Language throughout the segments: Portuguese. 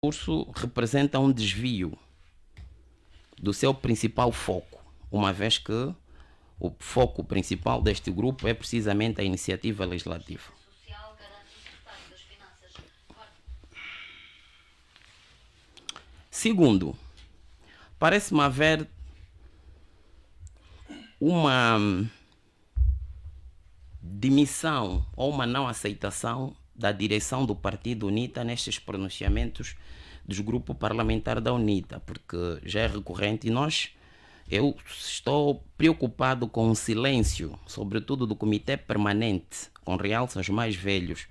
Curso representa um desvio do seu principal foco, uma vez que o foco principal deste grupo é precisamente a iniciativa legislativa. Segundo, parece-me haver uma demissão ou uma não aceitação da direção do Partido UNITA nestes pronunciamentos dos grupos parlamentares da UNITA, porque já é recorrente e eu estou preocupado com o silêncio, sobretudo do Comitê Permanente, com realce aos mais velhos,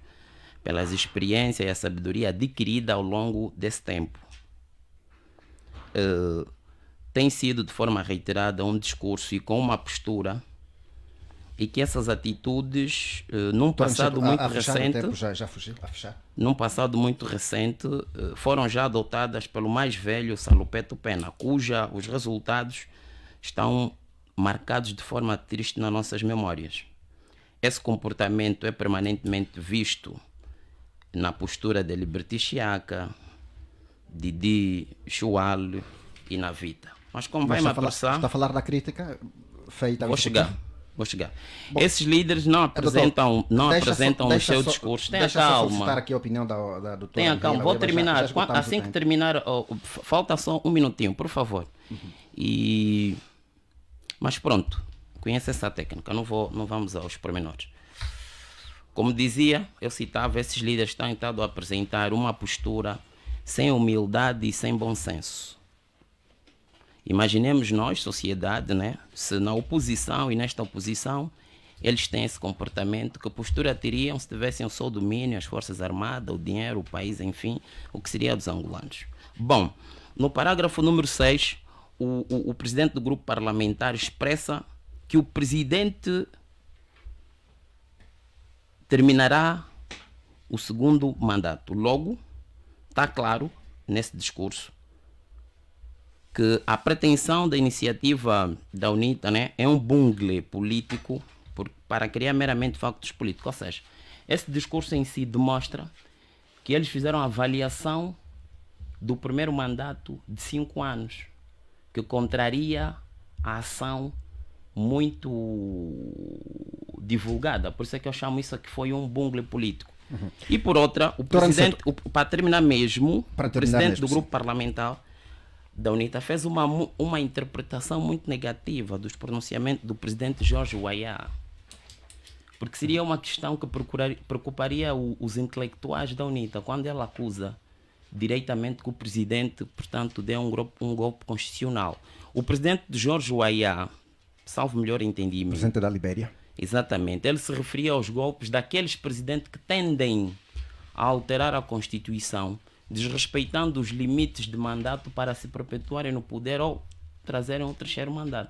pelas experiências e a sabedoria adquirida ao longo desse tempo. Tem sido de forma reiterada um discurso e com uma postura, e que essas atitudes, num passado muito recente, num passado muito recente, foram já adotadas pelo mais velho Salupeto Pena, cuja os resultados estão marcados de forma triste nas nossas memórias. Esse comportamento é permanentemente visto na postura de Liberty Chiaka, Didi Chual e na Vita. Mas como vai-me apressar... Está a falar da crítica feita... Vou chegar. Bom, esses líderes não apresentam o seu discurso. Tenha calma. Deixa aqui a opinião da doutora. Tenha calma, vou terminar. Assim que terminar, falta só um minutinho, por favor. Mas pronto, conhece essa técnica, não vamos aos pormenores. Como dizia, eu citava, esses líderes têm tentado apresentar uma postura sem humildade e sem bom senso. Imaginemos nós, sociedade, né? Se na oposição e nesta oposição eles têm esse comportamento, que postura teriam se tivessem o seu domínio, as forças armadas, o dinheiro, o país, enfim, o que seria dos angolanos. Bom, no parágrafo número 6, o presidente do grupo parlamentar expressa que o presidente terminará o segundo mandato. Logo, está claro nesse discurso que a pretensão da iniciativa da UNITA, né, é um bungle político para criar meramente factos políticos. Ou seja, esse discurso em si demonstra que eles fizeram a avaliação do primeiro mandato de 5 anos, que contraria a ação muito divulgada. Por isso é que eu chamo isso que foi um bungle político. E por outra, o presidente, para terminar mesmo, o presidente do grupo parlamentar da UNITA fez uma interpretação muito negativa dos pronunciamentos do presidente George Weah, porque seria uma questão que preocuparia os intelectuais da UNITA, quando ela acusa diretamente que o presidente, portanto, deu um golpe constitucional. O presidente George Weah, salvo melhor entendimento, presidente da Libéria, exatamente, ele se referia aos golpes daqueles presidentes que tendem a alterar a Constituição, desrespeitando os limites de mandato para se perpetuarem no poder ou trazerem um terceiro mandato.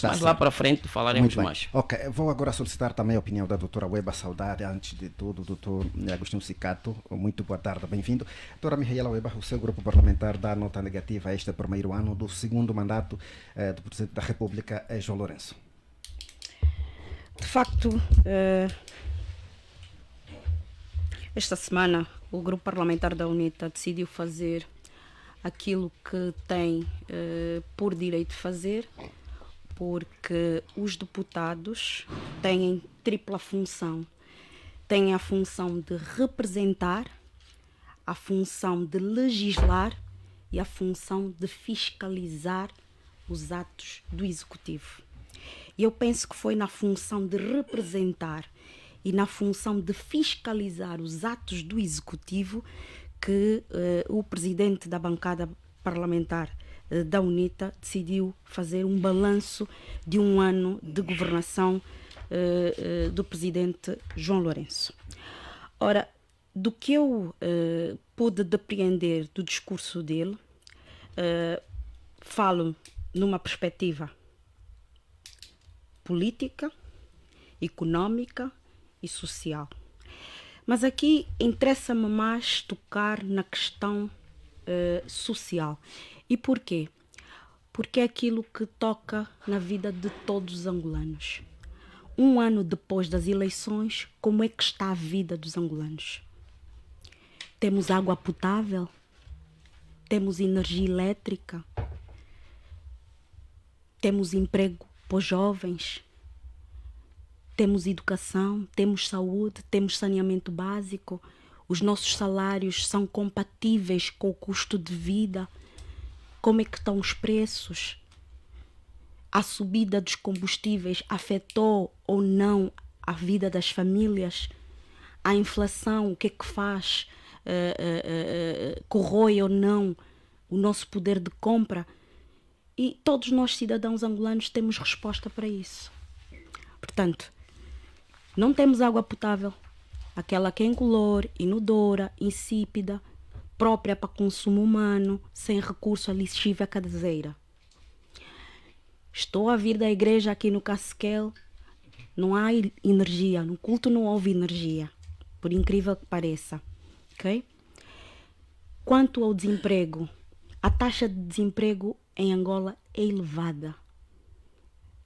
Mas lá para frente falaremos mais. Ok, vou agora solicitar também a opinião da doutora Weba Saudade, antes de tudo, doutor Agostinho Cicato. Muito boa tarde, bem-vindo. Doutora Mihaela Weba, o seu grupo parlamentar dá nota negativa a este primeiro ano do segundo mandato do Presidente da República, João Lourenço. De facto, esta semana o grupo parlamentar da UNITA decidiu fazer aquilo que tem por direito fazer, porque os deputados têm tripla função. Têm a função de representar, a função de legislar e a função de fiscalizar os atos do Executivo. E eu penso que foi na função de representar e na função de fiscalizar os atos do Executivo que o presidente da bancada parlamentar da UNITA decidiu fazer um balanço de um ano de governação do presidente João Lourenço. Ora, do que eu pude depreender do discurso dele, falo numa perspectiva política, econômica e social. Mas aqui interessa-me mais tocar na questão social. E porquê? Porque é aquilo que toca na vida de todos os angolanos. Um ano depois das eleições, como é que está a vida dos angolanos? Temos água potável? temos energia elétrica, temos emprego para os jovens, temos educação, temos saúde, temos saneamento básico, os nossos salários são compatíveis com o custo de vida. Como é que estão os preços? A subida dos combustíveis afetou ou não a vida das famílias? A inflação, o que é que faz? Corrói ou não o nosso poder de compra? E todos nós, cidadãos angolanos, temos resposta para isso. Portanto, não temos água potável, aquela que é incolor, inodora, insípida, própria para consumo humano, sem recurso à lixívia caseira. Estou a vir da igreja aqui no Casquel, não há energia, no culto não houve energia, por incrível que pareça. Okay? Quanto ao desemprego, a taxa de desemprego em Angola é elevada.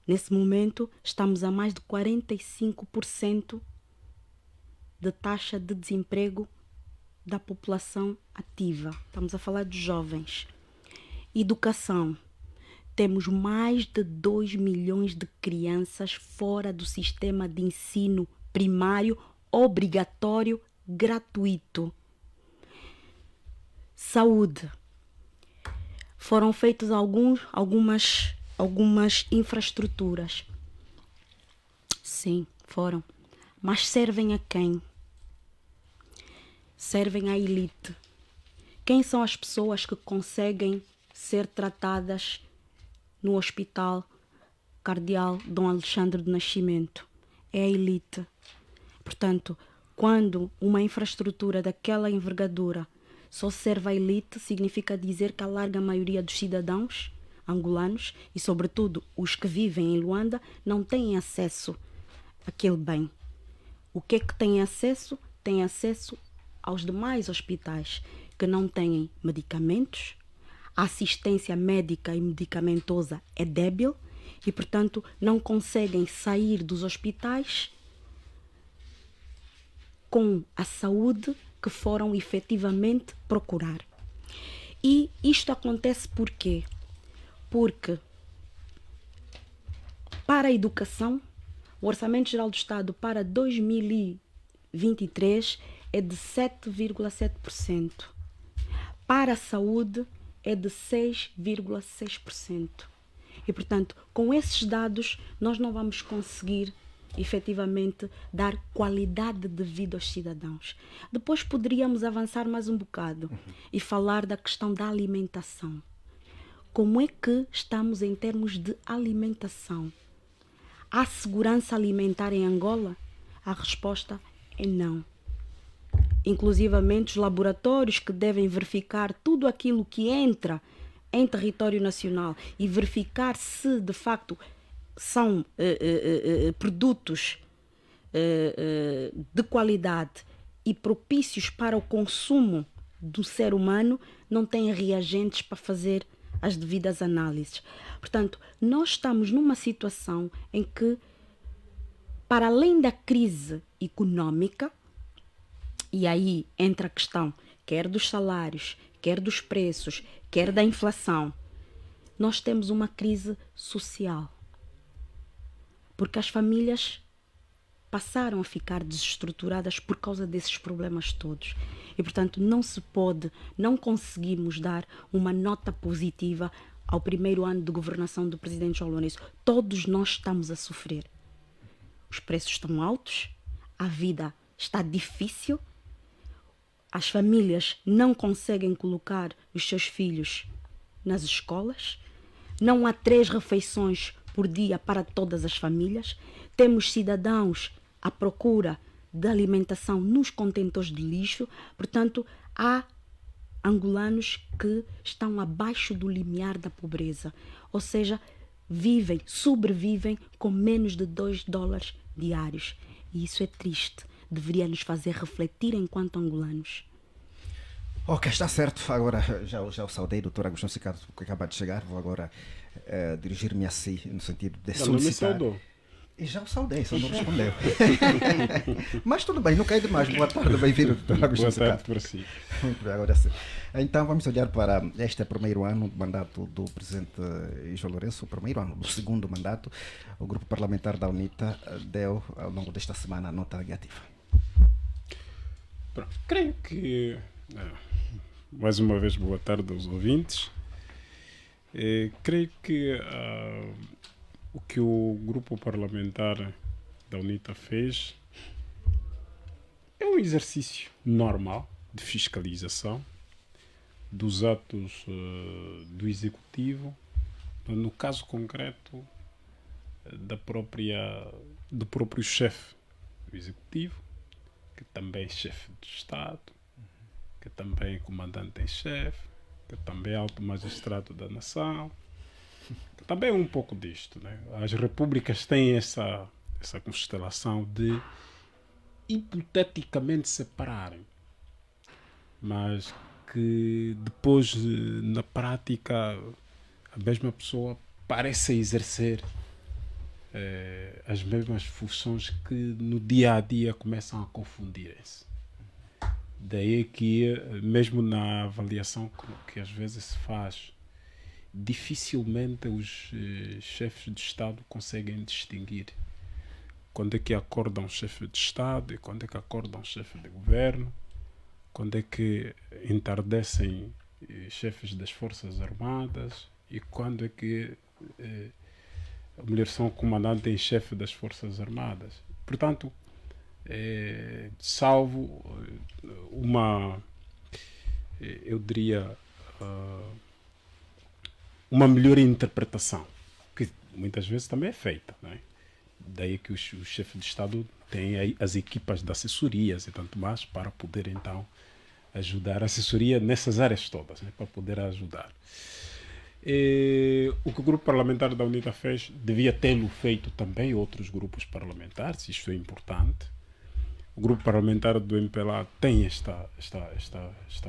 Nesse momento, estamos a mais de 45% de taxa de desemprego da população ativa. Estamos a falar de jovens. Educação. Temos mais de 2 milhões de crianças fora do sistema de ensino primário obrigatório gratuito. Saúde. Foram feitas algumas infraestruturas. Sim, foram. Mas servem a quem? Servem à elite. Quem são as pessoas que conseguem ser tratadas no Hospital Cardeal Dom Alexandre do Nascimento? É a elite. Portanto, quando uma infraestrutura daquela envergadura só serve à elite, significa dizer que a larga maioria dos cidadãos angolanos, e sobretudo os que vivem em Luanda, não têm acesso àquele bem. O que é que têm acesso? Têm acesso aos demais hospitais que não têm medicamentos, a assistência médica e medicamentosa é débil e, portanto, não conseguem sair dos hospitais com a saúde que foram efetivamente procurar. E isto acontece por quê? Porque para a educação, o Orçamento Geral do Estado para 2023 é de 7,7%. Para a saúde é de 6,6%. E, portanto, com esses dados, nós não vamos conseguir efetivamente dar qualidade de vida aos cidadãos. Depois poderíamos avançar mais um bocado e falar da questão da alimentação. Como é que estamos em termos de alimentação? Há segurança alimentar em Angola? A resposta é não. Inclusivamente os laboratórios que devem verificar tudo aquilo que entra em território nacional e verificar se de facto são produtos de qualidade e propícios para o consumo do ser humano, não têm reagentes para fazer as devidas análises. Portanto, nós estamos numa situação em que, para além da crise econômica, e aí entra a questão quer dos salários, quer dos preços, quer da inflação, nós temos uma crise social. Porque as famílias passaram a ficar desestruturadas por causa desses problemas todos. E, portanto, não conseguimos dar uma nota positiva ao primeiro ano de governação do presidente João Lourenço. Todos nós estamos a sofrer. Os preços estão altos, a vida está difícil, as famílias não conseguem colocar os seus filhos nas escolas, não há 3 refeições por dia para todas as famílias, temos cidadãos à procura de alimentação nos contentores de lixo, portanto, há angolanos que estão abaixo do limiar da pobreza, ou seja, sobrevivem com menos de $2 diários. E isso é triste, deveria nos fazer refletir enquanto angolanos. Ok, está certo. Agora já o saudei, doutor Agostinho Cicato, que acaba de chegar. Vou agora dirigir-me a si, no sentido de solicitar. Não me saudou. E já o saudei, só não respondeu. Mas tudo bem, não cai demais. Boa tarde, bem-vindo, doutor Agostinho Cicato. Boa tarde para si. Muito bem, agora sim. Então vamos olhar para este primeiro ano do mandato do presidente João Lourenço, o primeiro ano do segundo mandato. O grupo parlamentar da UNITA deu, ao longo desta semana, a nota negativa. Pronto, creio que, mais uma vez, boa tarde aos ouvintes. Creio que o que o grupo parlamentar da UNITA fez é um exercício normal de fiscalização dos atos do Executivo, no caso concreto do próprio chefe do Executivo, que também é chefe de Estado, que também é comandante em chefe, que também é alto magistrado da nação. Também é um pouco disto, né? As repúblicas têm essa constelação de hipoteticamente separarem, mas que depois, na prática, a mesma pessoa parece exercer as mesmas funções que no dia a dia começam a confundirem-se. Daí que, mesmo na avaliação que às vezes se faz, dificilmente os chefes de Estado conseguem distinguir quando é que acordam chefe de Estado e quando é que acordam chefe de governo, quando é que entardecem chefes das Forças Armadas e quando é que a mulher são comandante em chefe das Forças Armadas. Portanto, salvo uma, eu diria, uma melhor interpretação, que muitas vezes também é feita, não é? Daí que o chefe de Estado tem as equipas de assessorias e tanto mais para poder então ajudar a assessoria nessas áreas todas, né? Para poder ajudar. O que o grupo parlamentar da UNITA fez, devia tê-lo feito também outros grupos parlamentares, isto é importante. O grupo parlamentar do MPLA tem esta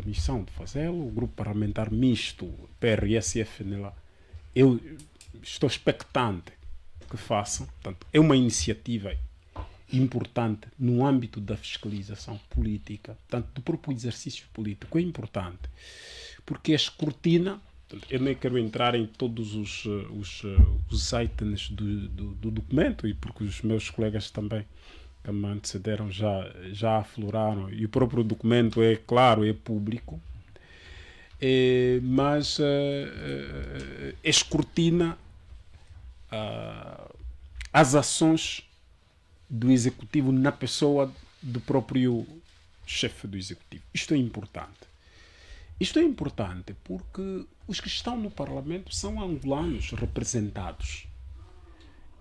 missão de fazê-lo. O grupo parlamentar misto, PRS e FNLA, eu estou expectante que façam. Portanto, é uma iniciativa importante no âmbito da fiscalização política, portanto, do próprio exercício político. É importante, porque escrutina. Eu nem quero entrar em todos os itens do documento, e porque os meus colegas também que me antecederam já afloraram, e o próprio documento é claro, é público, mas escrutina as ações do Executivo na pessoa do próprio chefe do Executivo. Isto é importante. Isto é importante porque os que estão no Parlamento são angolanos representados.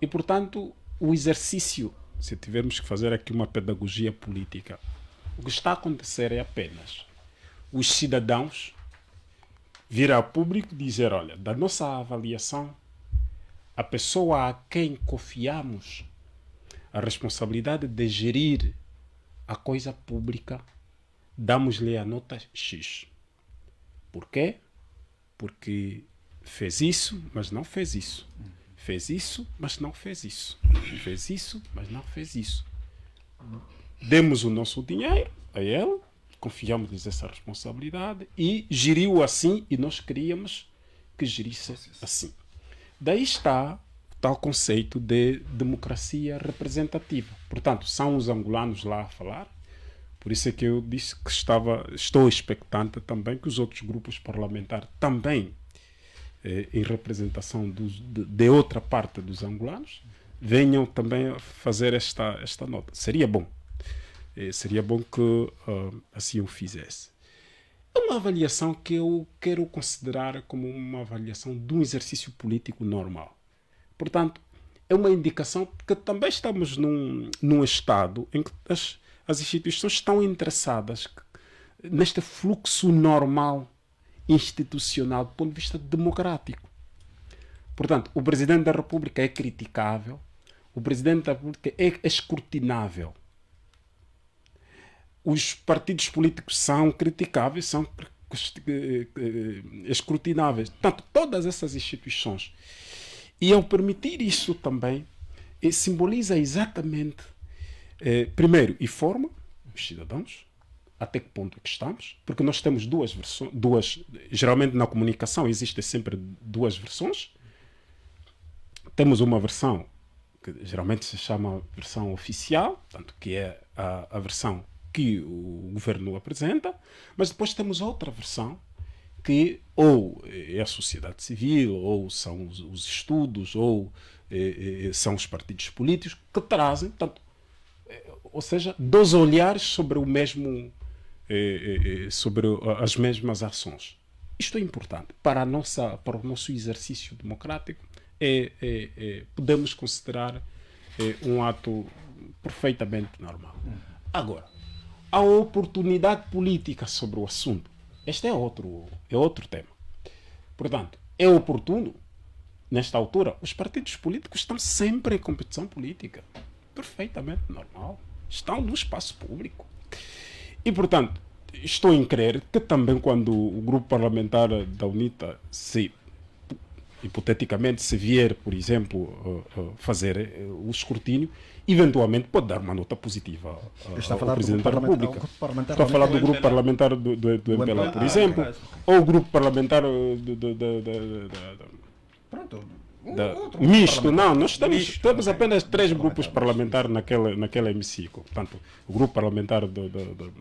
E, portanto, o exercício, se tivermos que fazer aqui uma pedagogia política, o que está a acontecer é apenas os cidadãos vir ao público e dizer, olha, da nossa avaliação, a pessoa a quem confiamos a responsabilidade de gerir a coisa pública, damos-lhe a nota X. Por quê? Porque fez isso, mas não fez isso. Fez isso, mas não fez isso. Fez isso, mas não fez isso. Demos o nosso dinheiro a ele, confiamos-lhes essa responsabilidade e geriu assim, e nós queríamos que gerisse assim. Daí está o tal conceito de democracia representativa. Portanto, são os angolanos lá a falar. Por isso é que eu disse que estou expectante também que os outros grupos parlamentares também, em representação de outra parte dos angolanos, venham também a fazer esta nota. Seria bom. Seria bom que assim o fizesse. É uma avaliação que eu quero considerar como uma avaliação de um exercício político normal. Portanto, é uma indicação que também estamos num estado em que as instituições estão interessadas neste fluxo normal institucional do ponto de vista democrático. Portanto, o Presidente da República é criticável, o Presidente da República é escrutinável. Os partidos políticos são criticáveis, são escrutináveis. Portanto, todas essas instituições. E ao permitir isso também, simboliza exatamente, primeiro, informa os cidadãos até que ponto é que estamos, porque nós temos duas versões, geralmente na comunicação existem sempre duas versões. Temos uma versão que geralmente se chama versão oficial, tanto que é a versão que o governo apresenta, mas depois temos outra versão que ou é a sociedade civil, ou são os estudos, ou são os partidos políticos que trazem, portanto, ou seja, dois olhares sobre o mesmo, sobre as mesmas ações. Isto é importante para o nosso exercício democrático. Podemos considerar um ato perfeitamente normal. Agora, a oportunidade política sobre o assunto, este é outro tema. Portanto, é oportuno, nesta altura, os partidos políticos estão sempre em competição política. Perfeitamente normal. Estão no espaço público. E, portanto, estou em crer que também quando o grupo parlamentar da UNITA, hipoteticamente, se vier, por exemplo, fazer o escrutínio, eventualmente pode dar uma nota positiva ao Presidente da República. Estou a falar do grupo parlamentar do MPLA, por exemplo, ou o grupo parlamentar misto. Não, nós temos apenas 3 grupos parlamentares naquele hemiciclo. Portanto, o grupo parlamentar do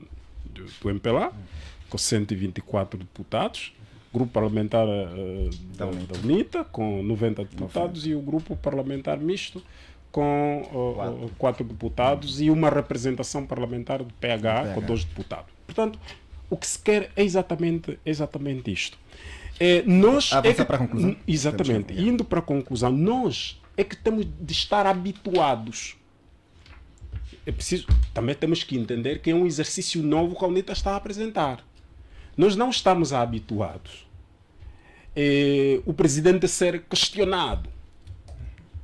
MPLA, com 124 deputados, o grupo parlamentar da UNITA, com 90 deputados, e o grupo parlamentar misto, com 4 deputados e uma representação parlamentar do PH, com 2 deputados. Portanto, o que se quer é exatamente isto. Para a conclusão. Exatamente. Indo para a conclusão, nós é que temos de estar habituados. Também temos que entender que é um exercício novo que a UNITA está a apresentar. Nós não estamos habituados o presidente a ser questionado.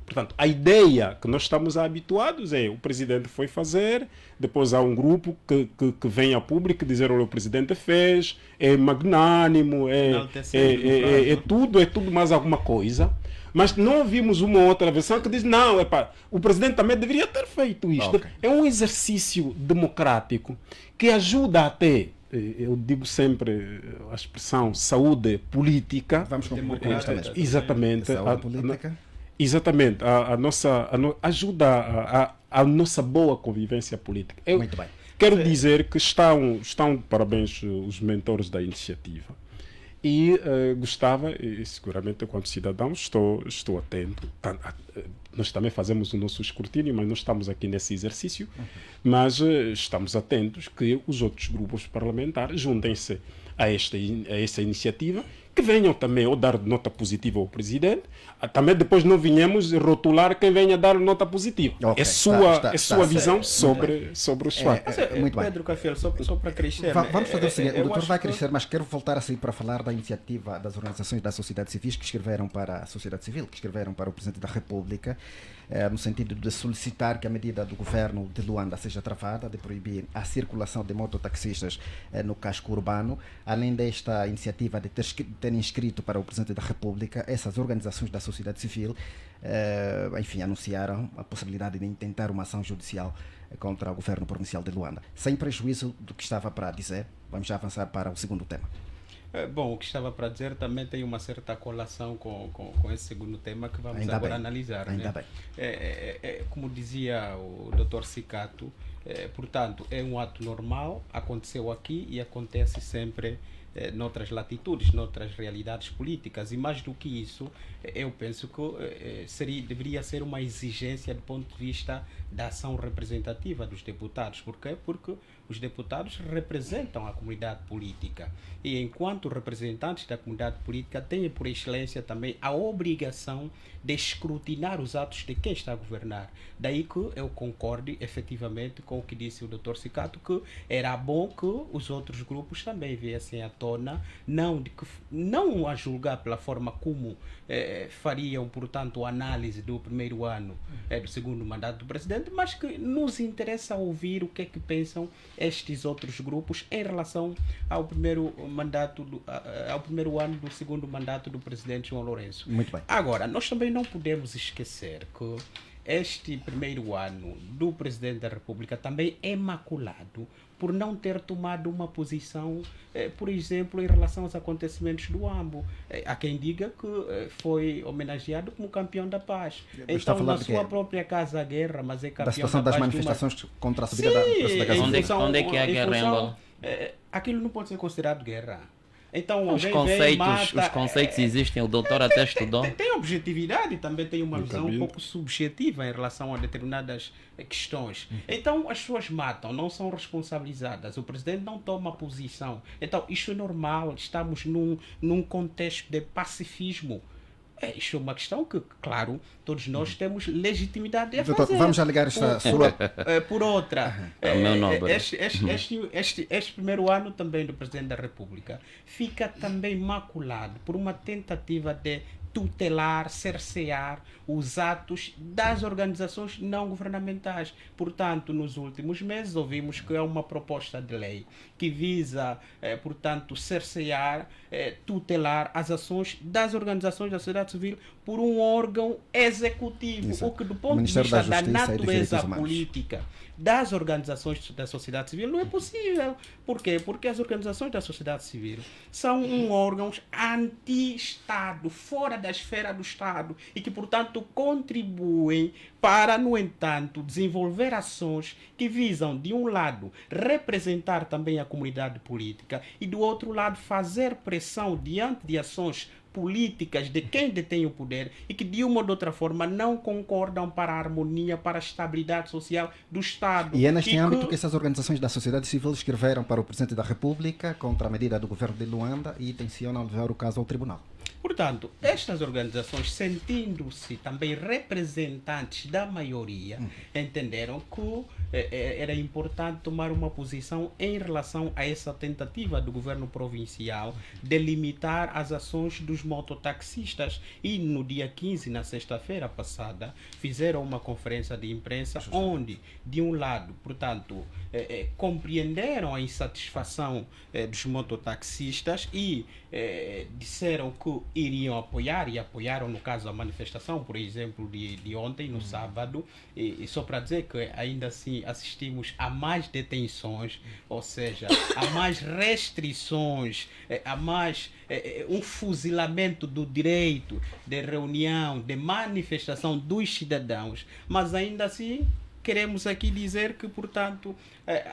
Portanto, a ideia que nós estamos habituados é o presidente foi fazer, depois há um grupo que vem a público dizer: olha, o presidente fez, é magnânimo, é tudo mais alguma coisa. Mas não vimos uma outra versão que diz: não, o presidente também deveria ter feito isto. Okay. É um exercício democrático que ajuda até, eu digo sempre a expressão saúde política. Vamos concluir com esta mesmo. Exatamente. Saúde política. Exatamente, ajuda a nossa boa convivência política. Muito bem. Quero dizer que estão de parabéns os mentores da iniciativa. E gostava, e seguramente enquanto cidadão estou atento. Nós também fazemos o nosso escrutínio, mas não estamos aqui nesse exercício. Mas estamos atentos que os outros grupos parlamentares juntem-se a esta iniciativa, que venham também ou dar nota positiva ao presidente, também depois não venhamos rotular quem venha dar nota positiva. Okay, é sua visão sobre os fatos. Muito bem. Pedro Cafiel, só para crescer. Vamos fazer o seguinte: o doutor vai crescer, mas quero voltar assim para falar da iniciativa das organizações da sociedade civil que escreveram para a sociedade civil, que escreveram para o Presidente da República, no sentido de solicitar que a medida do governo de Luanda seja travada, de proibir a circulação de mototaxistas no casco urbano. Além desta iniciativa de terem inscrito para o Presidente da República, essas organizações da sociedade civil, anunciaram a possibilidade de intentar uma ação judicial contra o governo provincial de Luanda. Sem prejuízo do que estava para dizer, vamos já avançar para o segundo tema. Bom, o que estava para dizer também tem uma certa colação com esse segundo tema que vamos Ainda agora bem. analisar. Ainda né? bem. Como dizia o Dr. Cicato, portanto, é um ato normal, aconteceu aqui e acontece sempre noutras latitudes, noutras realidades políticas. E mais do que isso, eu penso que deveria ser uma exigência do ponto de vista da ação representativa dos deputados. Por quê? Porque os deputados representam a comunidade política e, enquanto representantes da comunidade política, têm por excelência também a obrigação de escrutinar os atos de quem está a governar. Daí que eu concorde efetivamente com o que disse o Dr. Cicato, que era bom que os outros grupos também viessem à tona, não a julgar pela forma como fariam, portanto, a análise do primeiro ano do segundo mandato do presidente, mas que nos interessa ouvir o que é que pensam estes outros grupos em relação ao primeiro ano do segundo mandato do presidente João Lourenço. Muito bem. Agora, nós também não podemos esquecer que este primeiro ano do Presidente da República também é maculado por não ter tomado uma posição, por exemplo, em relação aos acontecimentos do AMBO. Há quem diga que foi homenageado como campeão da paz. Então, na sua própria casa, a guerra, mas é campeão da situação das manifestações contra a subida da preço da gasolina. Onde é que é a guerra em Angola? Aquilo não pode ser considerado guerra. Então, os conceitos existem, o doutor até estudou. Tem objetividade, também tem uma visão um pouco subjetiva em relação a determinadas questões. Então, as pessoas matam, não são responsabilizadas, o presidente não toma posição. Então, isso é normal, estamos num contexto de pacifismo. Isto é uma questão que, claro, todos nós temos legitimidade a fazer. Vamos já ligar esta sua... Por outra, meu nobre. Este primeiro ano também do Presidente da República fica também maculado por uma tentativa de tutelar, cercear os atos das organizações não governamentais. Portanto, nos últimos meses ouvimos que é uma proposta de lei que visa, portanto, cercear, tutelar as ações das organizações da sociedade civil por um órgão executivo, o que do ponto de vista da natureza política das organizações da sociedade civil não é possível. Por quê? Porque as organizações da sociedade civil são órgãos anti-Estado, fora da esfera do Estado, e que, portanto, contribuem para, no entanto, desenvolver ações que visam, de um lado, representar também a comunidade política e, do outro lado, fazer pressão diante de ações políticas de quem detém o poder e que de uma ou de outra forma não concordam para a harmonia, para a estabilidade social do Estado. E é neste âmbito que essas organizações da sociedade civil escreveram para o Presidente da República contra a medida do governo de Luanda e tencionam levar o caso ao tribunal. Portanto, estas organizações, sentindo-se também representantes da maioria, entenderam que era importante tomar uma posição em relação a essa tentativa do governo provincial de limitar as ações dos mototaxistas. E no dia 15, na sexta-feira passada, fizeram uma conferência de imprensa onde, de um lado, portanto, compreenderam a insatisfação dos mototaxistas e disseram que iriam apoiar, e apoiaram, no caso, a manifestação, por exemplo, de ontem, no sábado, e só para dizer que ainda assim assistimos a mais detenções, ou seja, a mais restrições, a mais um fuzilamento do direito de reunião, de manifestação dos cidadãos, mas ainda assim queremos aqui dizer que, portanto,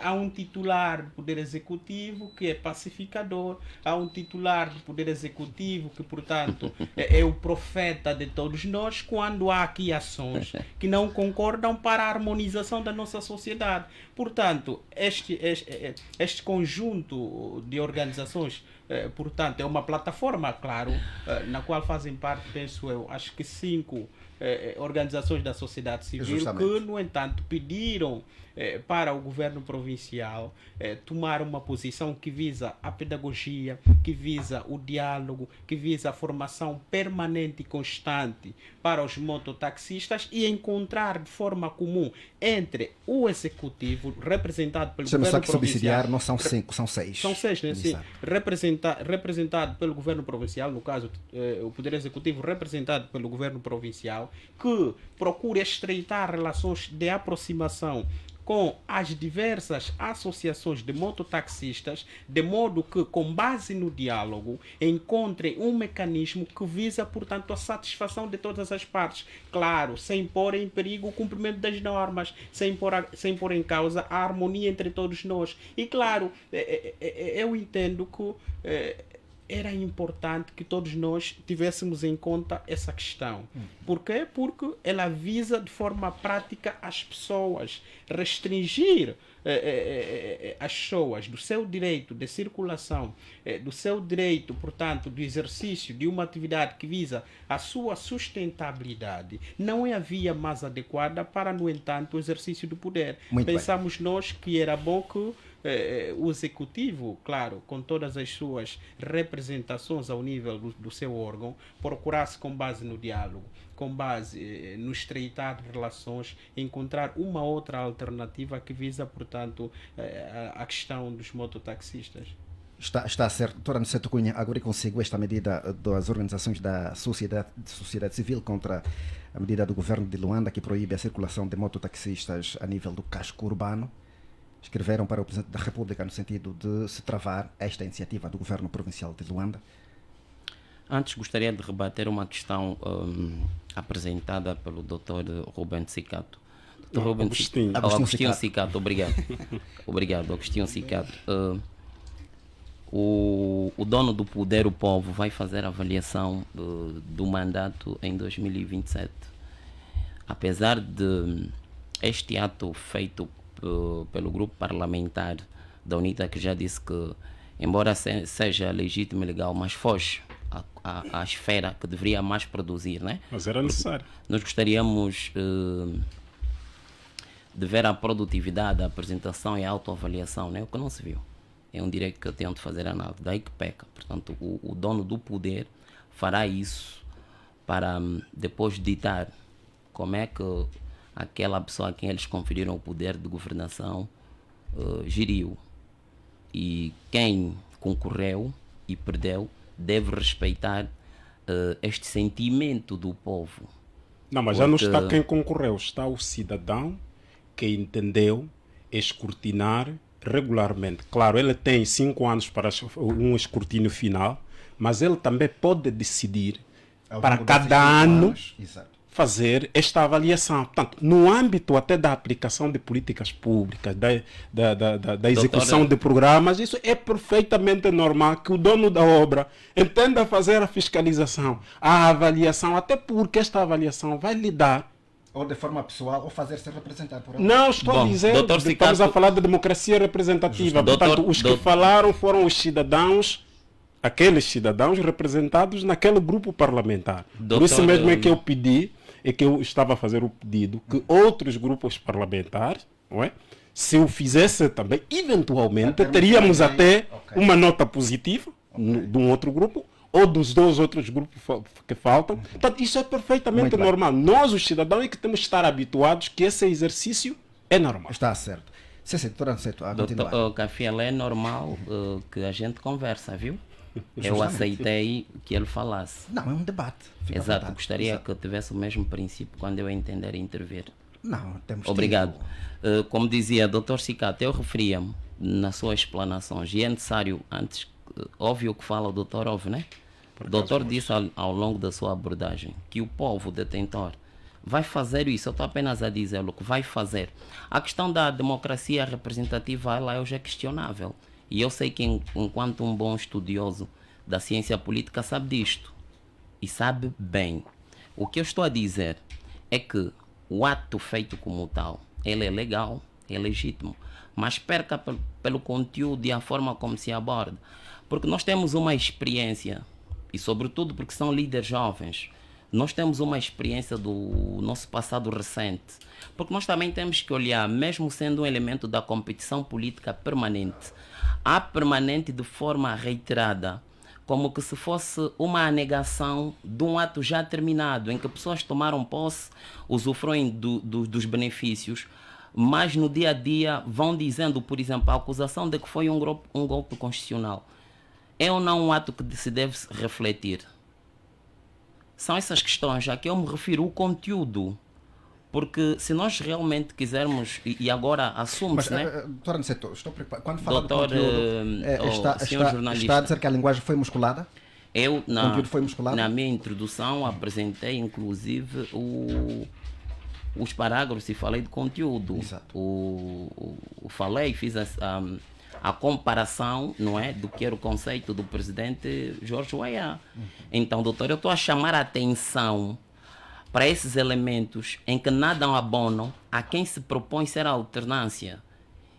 há um titular do Poder Executivo que é pacificador, há um titular do Poder Executivo que, portanto, é o profeta de todos nós, quando há aqui ações que não concordam para a harmonização da nossa sociedade. Portanto, este conjunto de organizações, portanto, é uma plataforma, claro, na qual fazem parte, penso eu, acho que 5 organizações da sociedade civil. Justamente. Que, no entanto, pediram para o governo provincial tomar uma posição que visa a pedagogia, que visa o diálogo, que visa a formação permanente e constante para os mototaxistas e encontrar de forma comum entre o executivo, representado pelo governo provincial... subsidiar não são 5, são 6. São 6, né? Sim. Representado pelo governo provincial, no caso, o Poder Executivo representado pelo governo provincial, que procura estreitar relações de aproximação com as diversas associações de mototaxistas, de modo que, com base no diálogo, encontrem um mecanismo que visa, portanto, a satisfação de todas as partes. Claro, sem pôr em perigo o cumprimento das normas, sem pôr em causa a harmonia entre todos nós. E, claro, eu entendo que era importante que todos nós tivéssemos em conta essa questão. Por quê? Porque ela visa de forma prática as pessoas, restringir as pessoas do seu direito de circulação, do seu direito, portanto, do exercício de uma atividade que visa a sua sustentabilidade, não é a via mais adequada para, no entanto, o exercício do poder. Pensamos nós que era bom que o executivo, claro, com todas as suas representações ao nível do seu órgão, procurasse, com base no diálogo, com base no estreitar de relações, encontrar uma outra alternativa que visa, portanto, a questão dos mototaxistas. Está certo. Doutora Aniceto Cunha, agora consigo esta medida das organizações da sociedade civil contra a medida do governo de Luanda que proíbe a circulação de mototaxistas a nível do casco urbano. Escreveram para o Presidente da República no sentido de se travar esta iniciativa do governo provincial de Luanda. Antes gostaria de rebater uma questão apresentada pelo Dr. Rubem Sicato. Agostinho Sicato, obrigado. Obrigado, Agostinho Sicato. O dono do poder, o povo, vai fazer a avaliação do mandato em 2027. Apesar de este ato feito pelo grupo parlamentar da UNITA, que já disse que, embora seja legítimo e legal, mas foge à esfera que deveria mais produzir, né? Mas era necessário. Nós gostaríamos de ver a produtividade, a apresentação e a autoavaliação, né? O que não se viu. É um direito que eu tenho de fazer análise, daí que peca. Portanto, o dono do poder fará isso para depois ditar como é que aquela pessoa a quem eles conferiram o poder de governação geriu. E quem concorreu e perdeu deve respeitar este sentimento do povo. Não, mas já não está quem concorreu, está o cidadão que entendeu escrutinar regularmente. Claro, ele tem 5 anos para um escrutínio final, mas ele também pode decidir para cada ano fazer esta avaliação. Portanto, no âmbito até da aplicação de políticas públicas, da execução de programas, isso é perfeitamente normal que o dono da obra entenda fazer a fiscalização, a avaliação, até porque esta avaliação vai lhe dar ou de forma pessoal, ou fazer-se representar por ela. Não, estou dizendo, estamos a falar de democracia representativa. Portanto, os que falaram foram os cidadãos, aqueles cidadãos representados naquele grupo parlamentar. Por isso mesmo é que eu pedi, é que eu estava a fazer o pedido que outros grupos parlamentares, não é? Se o fizesse também, eventualmente, teríamos até uma nota positiva de um outro grupo, ou dos 2 outros grupos que faltam. Portanto, isso é perfeitamente normal. Nós, os cidadãos, é que temos que estar habituados que esse exercício é normal. Está certo. Doutor Cafiel, é normal que a gente conversa, viu? Eu aceitei que ele falasse. Não, é um debate. Exato, gostaria que eu tivesse o mesmo princípio quando eu entender intervir. Não, temos Obrigado. Como dizia Dr. Sicato, eu referia-me nas suas explanações, e é necessário, antes, óbvio que fala o doutor, óbvio, né? O doutor disse ao longo da sua abordagem que o povo detentor vai fazer isso. Eu estou apenas a dizer o que vai fazer. A questão da democracia representativa, ela hoje é questionável. E eu sei que, enquanto um bom estudioso da ciência política, sabe disto. E sabe bem. O que eu estou a dizer é que o ato feito como tal, ele é legal, é legítimo, mas perca pelo conteúdo e a forma como se aborda. Porque nós temos uma experiência, e sobretudo porque são líderes jovens, nós temos uma experiência do nosso passado recente. Porque nós também temos que olhar, mesmo sendo um elemento da competição política permanente, há permanente de forma reiterada, como que se fosse uma negação de um ato já terminado, em que pessoas tomaram posse, usufruem dos benefícios, mas no dia a dia vão dizendo, por exemplo, a acusação de que foi um golpe constitucional. É ou não um ato que se deve refletir? São essas questões a que eu me refiro, o conteúdo. Porque se nós realmente quisermos, e agora assume-se, né? Doutor Aniceto, estou preocupado. Quando fala do conteúdo, está a dizer que a linguagem foi musculada? Eu, foi musculado? Na minha introdução, apresentei inclusive os parágrafos e falei de conteúdo. Falei, fiz a comparação, não é, do que era o conceito do presidente Jorge Weah. Então, doutor, eu estou a chamar a atenção para esses elementos em que nada abonam a quem se propõe ser a alternância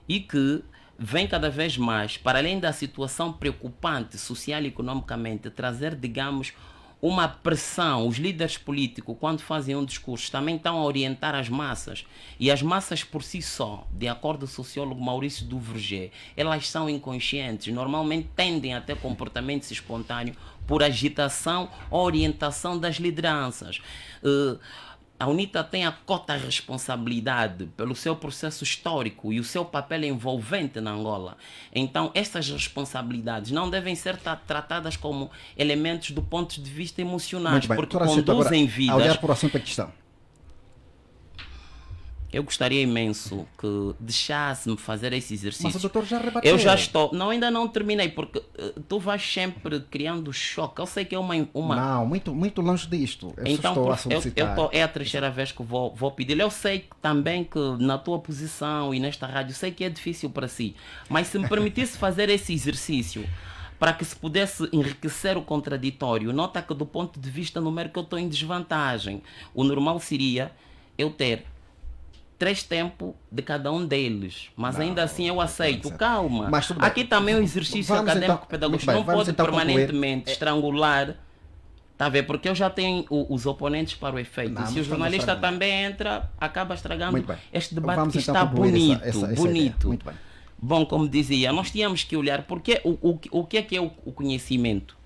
e que vem cada vez mais, para além da situação preocupante social e economicamente, trazer, digamos, uma pressão. Os líderes políticos, quando fazem um discurso, também estão a orientar as massas. E as massas por si só, de acordo com o sociólogo Maurício Duverger, elas são inconscientes, normalmente tendem a ter comportamentos espontâneos por agitação ou orientação das lideranças. a UNITA tem a cota responsabilidade pelo seu processo histórico e o seu papel envolvente na Angola. Então, estas responsabilidades não devem ser tratadas como elementos do ponto de vista emocionais, porque conduzem vidas. A olhar por assunto em questão. Eu gostaria imenso que deixasse-me fazer esse exercício. Mas o doutor já rebateu. Eu já estou. Não, ainda não terminei, porque tu vais sempre criando choque. Eu sei que é uma... Não, muito longe disto. Eu então, estou a solicitar. É a terceira vez que vou pedir. Eu sei também que na tua posição e nesta rádio, sei que é difícil para si. Mas se me permitisse fazer esse exercício para que se pudesse enriquecer o contraditório, nota que do ponto de vista numérico eu estou em desvantagem. O normal seria eu ter 3 tempos de cada um deles, mas não, ainda assim eu aceito. Calma. Aqui também é um exercício acadêmico pedagógico. Não pode permanentemente estrangular. Tá a ver? Porque eu já tenho os oponentes para o efeito. Não, se o jornalista também entra, acaba estragando este debate que está bonito. Bonito. Muito bem. Bom, como dizia, nós tínhamos que olhar porque o que é o conhecimento.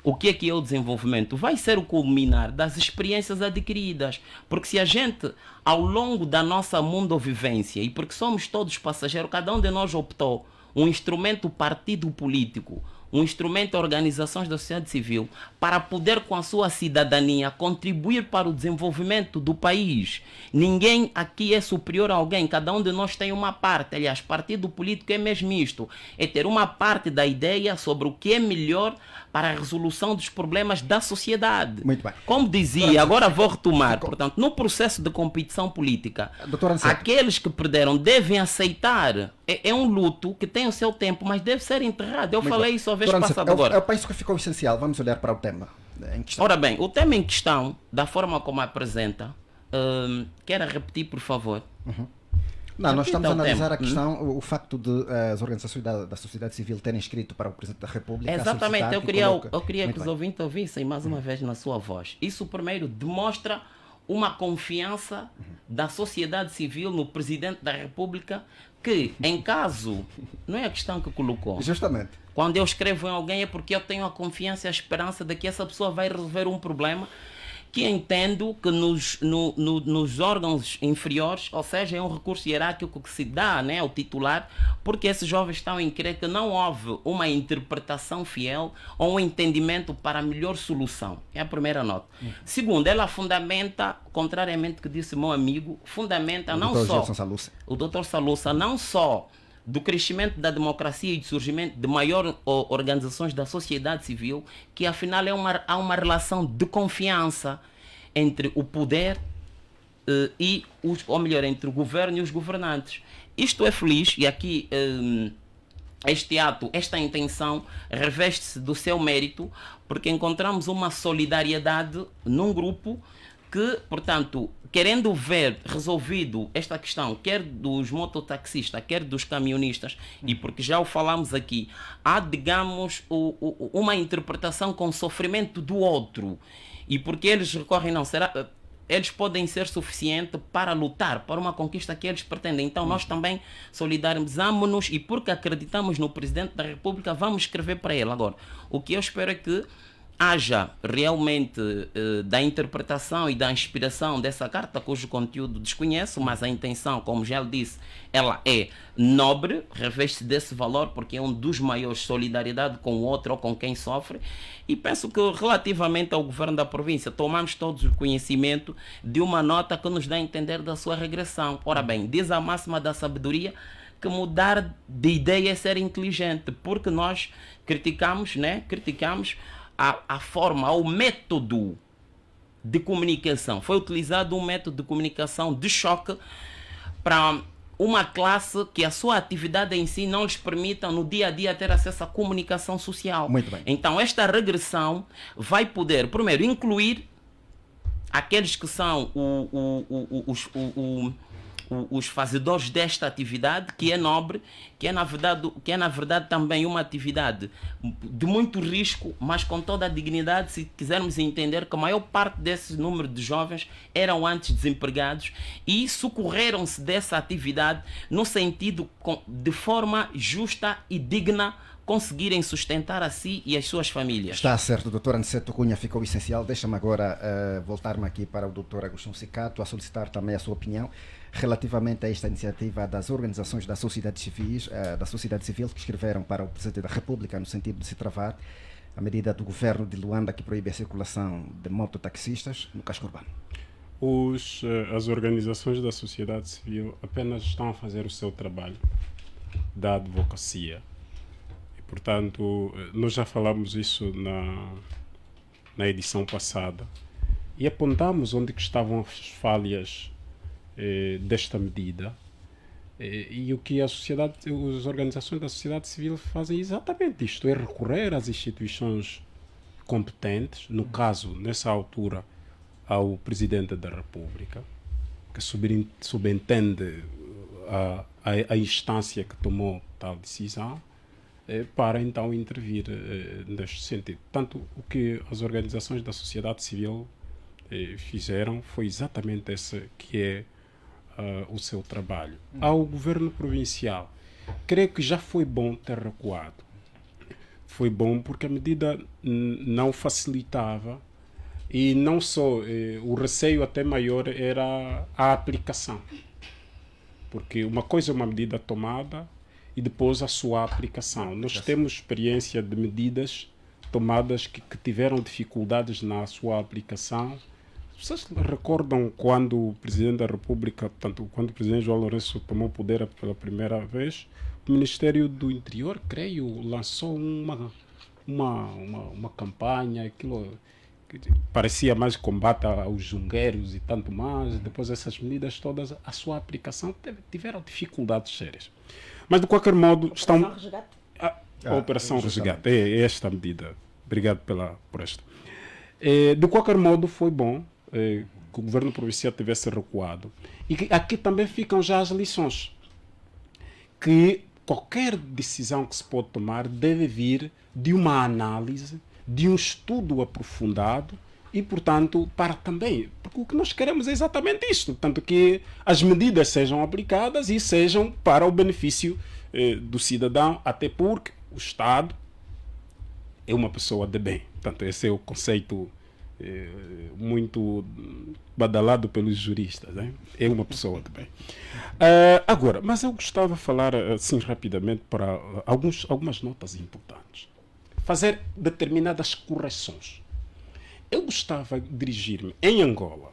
O que é o desenvolvimento? Vai ser o culminar das experiências adquiridas. Porque se a gente, ao longo da nossa mundovivência, e porque somos todos passageiros, cada um de nós optou um instrumento partido político, um instrumento organizações da sociedade civil, para poder com a sua cidadania contribuir para o desenvolvimento do país. Ninguém aqui é superior a alguém, cada um de nós tem uma parte. Aliás, partido político é mesmo isto, é ter uma parte da ideia sobre o que é melhor para a resolução dos problemas da sociedade. Muito bem. Como dizia, agora vou retomar, portanto, no processo de competição política, aqueles que perderam devem aceitar. É um luto que tem o seu tempo, mas deve ser enterrado. Eu falei isso a vez passada agora. Eu penso que ficou essencial. Vamos olhar para o tema em questão. Ora bem, o tema em questão, da forma como apresenta, quero repetir, por favor. Uhum. Não, nós estamos a analisar a questão, o facto de as organizações da sociedade civil terem escrito para o Presidente da República. Exatamente, eu queria que os ouvintes ouvissem mais uma vez na sua voz. Isso primeiro demonstra uma confiança da sociedade civil no Presidente da República que, em caso, não é a questão que colocou. Justamente. Quando eu escrevo em alguém é porque eu tenho a confiança e a esperança de que essa pessoa vai resolver um problema que entendo que nos órgãos inferiores, ou seja, é um recurso hierárquico que se dá, né, ao titular, porque esses jovens estão em crer que não houve uma interpretação fiel ou um entendimento para a melhor solução. É a primeira nota. Segundo, ela fundamenta, contrariamente ao que disse meu amigo, fundamenta não só o Dr. Salusa, não só do crescimento da democracia e do surgimento de maiores organizações da sociedade civil, que afinal há uma relação de confiança entre o poder ou melhor, entre o governo e os governantes. Isto é feliz e aqui este ato, esta intenção reveste-se do seu mérito, porque encontramos uma solidariedade num grupo que, portanto, querendo ver resolvido esta questão, quer dos mototaxistas, quer dos camionistas, e porque já o falamos aqui, há, digamos, uma interpretação com sofrimento do outro, e porque eles recorrem, não, será... Eles podem ser suficientes para lutar para uma conquista que eles pretendem. Então nós também solidarizamos-nos e porque acreditamos no Presidente da República, vamos escrever para ele. Agora, o que eu espero é que haja realmente da interpretação e da inspiração dessa carta, cujo conteúdo desconheço, mas a intenção, como já lhe disse, ela é nobre, reveste desse valor, porque é um dos maiores, solidariedade com o outro ou com quem sofre, e penso que relativamente ao governo da província, tomamos todos o conhecimento de uma nota que nos dá a entender da sua regressão. Ora bem, diz a máxima da sabedoria que mudar de ideia é ser inteligente, porque nós criticamos a forma, o método de comunicação. Foi utilizado um método de comunicação de choque para uma classe que a sua atividade em si não lhes permita no dia a dia ter acesso à comunicação social. Muito bem. Então esta regressão vai poder, primeiro, incluir aqueles que são os fazedores desta atividade, que é nobre, que é na verdade também uma atividade de muito risco, mas com toda a dignidade, se quisermos entender que a maior parte desse número de jovens eram antes desempregados e socorreram-se dessa atividade no sentido de forma justa e digna conseguirem sustentar a si e as suas famílias. Está certo, doutor Aniceto Cunha, ficou essencial. Deixa-me agora voltar-me aqui para o doutor Agostinho Sicato, a solicitar também a sua opinião relativamente a esta iniciativa das organizações da sociedade civil que escreveram para o Presidente da República no sentido de se travar a medida do governo de Luanda que proíbe a circulação de mototaxistas no casco urbano. As organizações da sociedade civil apenas estão a fazer o seu trabalho da advocacia. E, portanto, nós já falamos isso na edição passada e apontamos onde que estavam as falhas desta medida. E o que as organizações da sociedade civil fazem é exatamente isto, é recorrer às instituições competentes, no caso, nessa altura, ao Presidente da República, que subentende a instância que tomou tal decisão, para então intervir neste sentido. Tanto o que as organizações da sociedade civil fizeram foi exatamente esse que é o seu trabalho. Ao governo provincial, creio que já foi bom ter recuado. Foi bom porque a medida não facilitava e não só, o receio até maior era a aplicação. Porque uma coisa é uma medida tomada e depois a sua aplicação. Nós temos experiência de medidas tomadas que tiveram dificuldades na sua aplicação. Vocês recordam quando o Presidente da República, portanto, quando o Presidente João Lourenço tomou poder pela primeira vez, o Ministério do Interior, creio, lançou uma campanha, aquilo que parecia mais combate aos jungueiros e tanto mais. Depois essas medidas todas, a sua aplicação tiveram dificuldades sérias. Mas de qualquer modo, a Operação Resgate é esta medida. Obrigado por esta. De qualquer modo, foi bom que o governo provincial tivesse recuado. E que aqui também ficam já as lições. Que qualquer decisão que se pode tomar deve vir de uma análise, de um estudo aprofundado e, portanto, para também... Porque o que nós queremos é exatamente isto. Portanto, que as medidas sejam aplicadas e sejam para o benefício do cidadão, até porque o Estado é uma pessoa de bem. Portanto, esse é o conceito muito badalado pelos juristas, né? É uma pessoa de bem. Agora, mas eu gostava de falar assim rapidamente para algumas notas importantes. Fazer determinadas correções. Eu gostava de dirigir-me em Angola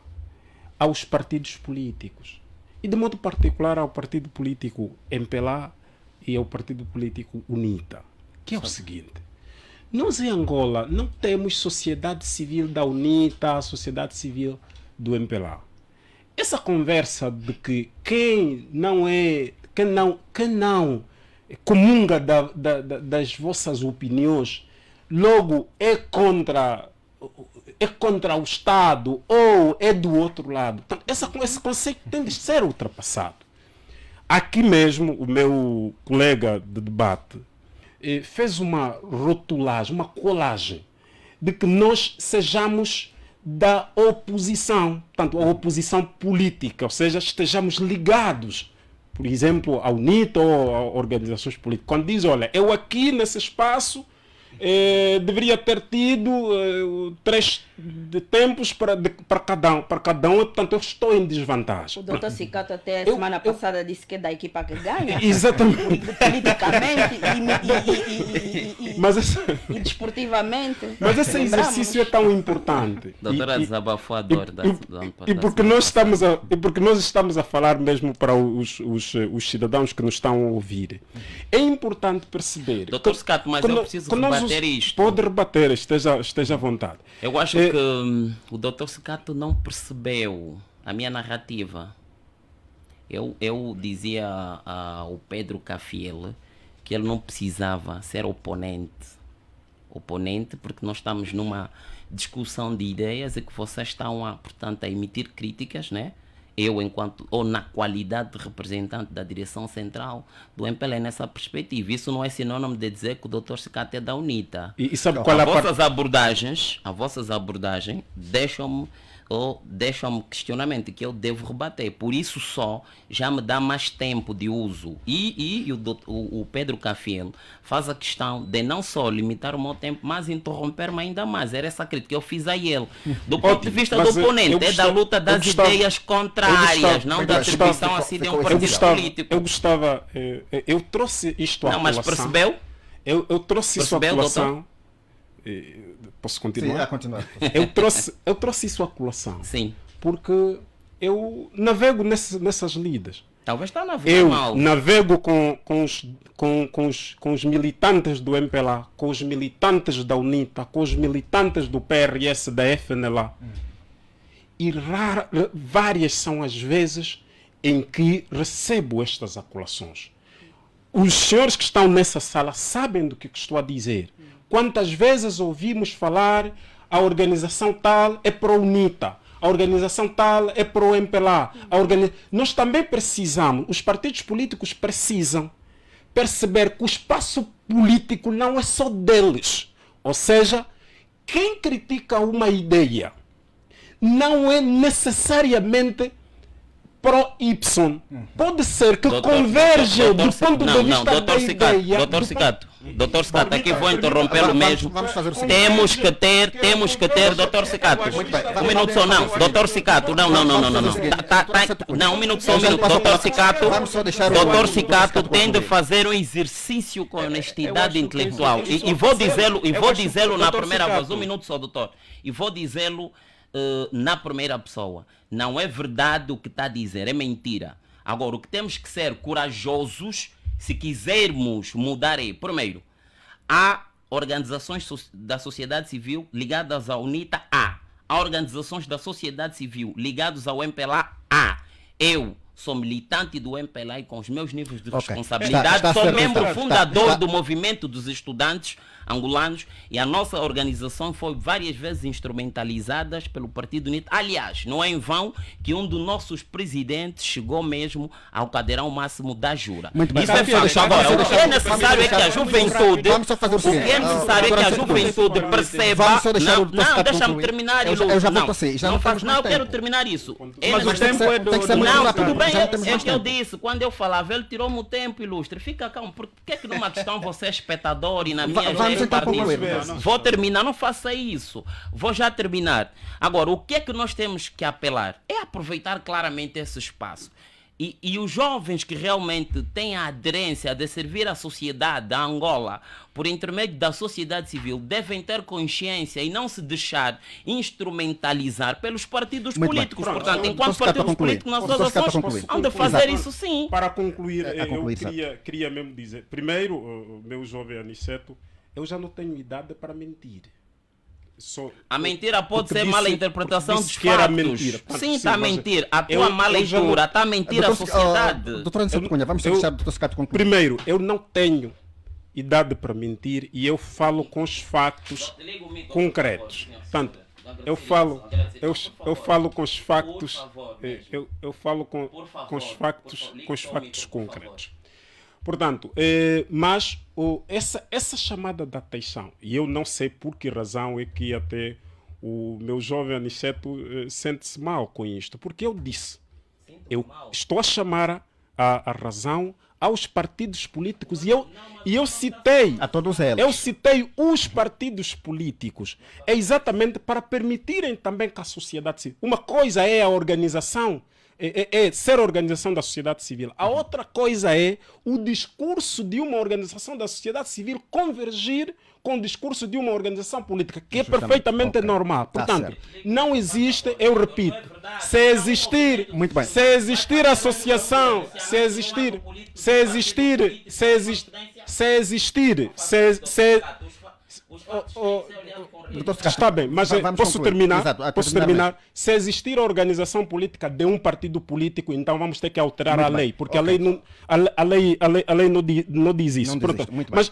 aos partidos políticos e de modo particular ao partido político MPLA e ao partido político UNITA, que é o seguinte: nós em Angola não temos sociedade civil da UNITA, a sociedade civil do MPLA. Essa conversa de que quem não comunga das vossas opiniões logo é contra o Estado ou é do outro lado. Então, esse conceito tem de ser ultrapassado. Aqui mesmo o meu colega de debate fez uma rotulagem, uma colagem de que nós sejamos da oposição, portanto, a oposição política, ou seja, estejamos ligados, por exemplo, à UNITA ou a organizações políticas. Quando diz, olha, eu aqui nesse espaço deveria ter tido 3 tempos para cada um, portanto eu estou em desvantagem. O doutor Sicato até semana passada disse que é da equipa que ganha. Exatamente. Politicamente e desportivamente. Mas esse exercício é tão importante. Doutora desabafou a dor e porque nós estamos a falar mesmo para os cidadãos que nos estão a ouvir. É importante perceber. Doutor Sicato, mas eu preciso rebater isto. Pode rebater, esteja à vontade. Eu acho que o doutor Sicato não percebeu a minha narrativa. Eu dizia ao Pedro Cafiel que ele não precisava ser oponente, porque nós estamos numa discussão de ideias e que vocês estão portanto, a emitir críticas, né? Ou na qualidade de representante da direção central do MPLA nessa perspectiva. Isso não é sinônimo de dizer que o Dr. Sicato é da UNITA. E sabe qual é a vossas abordagens deixam-me ou deixam-me questionamento que eu devo rebater. Por isso só já me dá mais tempo de uso. E o Pedro Cafiel faz a questão de não só limitar o meu tempo, mas interromper-me ainda mais. Era essa crítica que eu fiz a ele. Do ponto de vista do oponente, é da luta das ideias contrárias, não da atribuição assim de um partido político. Eu trouxe isto à colação. Não, mas percebeu? Eu trouxe isso à colação. Posso continuar? Sim, continuar. Eu trouxe isso à colação. Sim. Porque eu navego nessas lidas. Talvez está navegando mal. Eu navego com os militantes do MPLA, com os militantes da UNITA, com os militantes do PRS, da FNLA. E várias são as vezes em que recebo estas acolações. Os senhores que estão nessa sala sabem do que estou a dizer. Quantas vezes ouvimos falar a organização tal é pró-UNITA, a organização tal é pró-MPLA. Nós também precisamos, os partidos políticos precisam perceber que o espaço político não é só deles. Ou seja, quem critica uma ideia não é necessariamente pró-Y. Pode ser que converja do ponto de vista da ideia. Doutor Cicato, aqui vou interrompê-lo mesmo. Temos que ter, doutor Cicato. Um minuto só, não. Doutor Cicato, não. Não, um minuto só, doutor Cicato tem de fazer um exercício com honestidade intelectual. E vou dizê-lo na primeira voz. Um minuto só, doutor. E vou dizê-lo na primeira pessoa. Não é verdade o que está a dizer, é mentira. Agora, o que temos que ser corajosos se quisermos mudar é, primeiro, há organizações da sociedade civil ligadas à UNITA, há organizações da sociedade civil ligadas ao MPLA, há. Eu sou militante do MPLA e com os meus níveis de responsabilidade, sou membro fundador do movimento dos estudantes angolanos e a nossa organização foi várias vezes instrumentalizada pelo Partido UNITA. Aliás, não é em vão que um dos nossos presidentes chegou mesmo ao cadeirão máximo da Jura. Muito bem. Isso é fato. Agora, o que é necessário é que a juventude, perceba. Não, deixa-me terminar. Eu já vou para si. Não, eu quero terminar isso. Mas o tempo tem que ser muito não, rápido. tudo bem, é que eu disse, quando eu falava, ele tirou-me o tempo, ilustre. Fica calmo, por que é que numa questão você é espectador e na minha vamos então concluir. Vou terminar, não faça isso. Vou já terminar. Agora, o que é que nós temos que apelar? É aproveitar claramente esse espaço. E os jovens que realmente têm a aderência de servir a sociedade da Angola por intermédio da sociedade civil devem ter consciência e não se deixar instrumentalizar pelos partidos políticos. Portanto, enquanto partidos políticos nas suas ações, hão de fazer isso sim. Para concluir, eu queria mesmo dizer, primeiro, meu jovem Aniceto, eu já não tenho idade para mentir. A mentira pode ser mala interpretação dos fatos. Sim, está a mentir. A tua má leitura está a mentir a sociedade. Doutor Aniceto Cunha, vamos deixar o doutor Cicato concluir. Primeiro, eu não tenho idade para mentir e eu falo com os factos concretos. Portanto, eu falo com os factos, eu falo com os factos concretos. Portanto, mas essa chamada de atenção, e eu não sei por que razão é que até o meu jovem Aniceto sente-se mal com isto, porque eu disse, eu estou a chamar a razão aos partidos políticos e eu citei a todos eles. Eu citei os partidos políticos, é exatamente para permitirem também que a sociedade civil, uma coisa é a organização, é ser a organização da sociedade civil. A outra coisa é o discurso de uma organização da sociedade civil convergir com o discurso de uma organização política, que é perfeitamente normal. Portanto, não existe, eu repito, se existir associação, está bem, mas posso terminar? Posso terminar? Se existir a organização política de um partido político, então vamos ter que alterar a lei, porque a lei não diz isso. Mas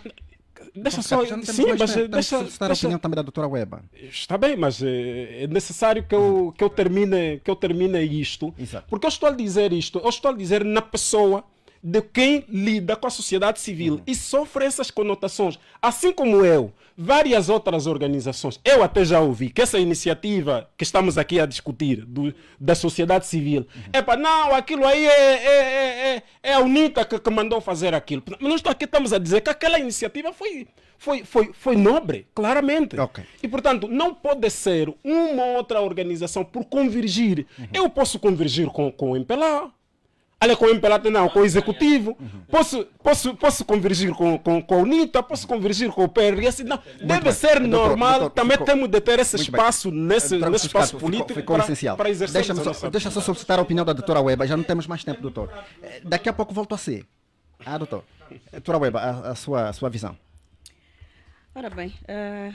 deixa só. Sim, mas deixa a opinião também da doutora Weba. Está bem, mas é necessário que eu termine isto. Exato. Porque eu estou a dizer isto, eu estou a dizer na pessoa de quem lida com a sociedade civil e sofre essas conotações. Assim como eu, várias outras organizações, eu até já ouvi que essa iniciativa que estamos aqui a discutir da sociedade civil, não, aquilo aí é a UNITA que mandou fazer aquilo. Mas nós aqui estamos a dizer que aquela iniciativa foi nobre, claramente. Okay. E, portanto, não pode ser uma ou outra organização por convergir. Eu posso convergir com o MPLA, olha, com o MPLA não, com o Executivo, posso convergir com a UNITA, posso convergir com o PRS. Não, deve ser normal, também temos de ter esse espaço, nesse espaço político ficou essencial. Para exercer. Deixa só solicitar a opinião da doutora Weba, já não temos mais tempo, doutor. Daqui a pouco volto a ser. Doutor. Doutora Weba, a sua visão. Ora bem,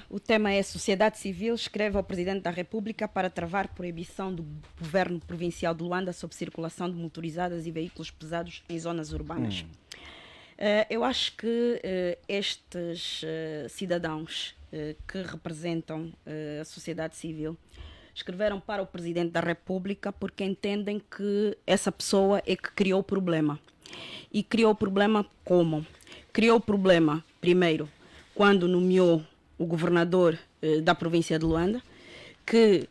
o tema é Sociedade Civil escreve ao Presidente da República para travar proibição do governo provincial de Luanda sobre circulação de motorizadas e veículos pesados em zonas urbanas. Eu acho que estes cidadãos que representam a sociedade civil escreveram para o Presidente da República porque entendem que essa pessoa é que criou o problema. E criou o problema como? Criou o problema, primeiro, quando nomeou o governador da província de Luanda, que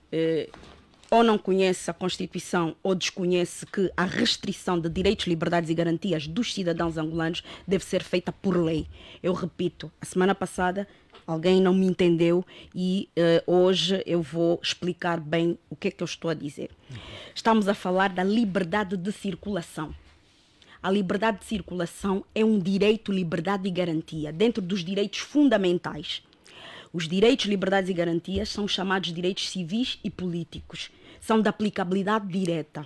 ou não conhece a Constituição ou desconhece que a restrição de direitos, liberdades e garantias dos cidadãos angolanos deve ser feita por lei. Eu repito, a semana passada alguém não me entendeu e hoje eu vou explicar bem o que é que eu estou a dizer. Estamos a falar da liberdade de circulação. A liberdade de circulação é um direito, liberdade e garantia, dentro dos direitos fundamentais. Os direitos, liberdades e garantias são chamados direitos civis e políticos. São de aplicabilidade direta,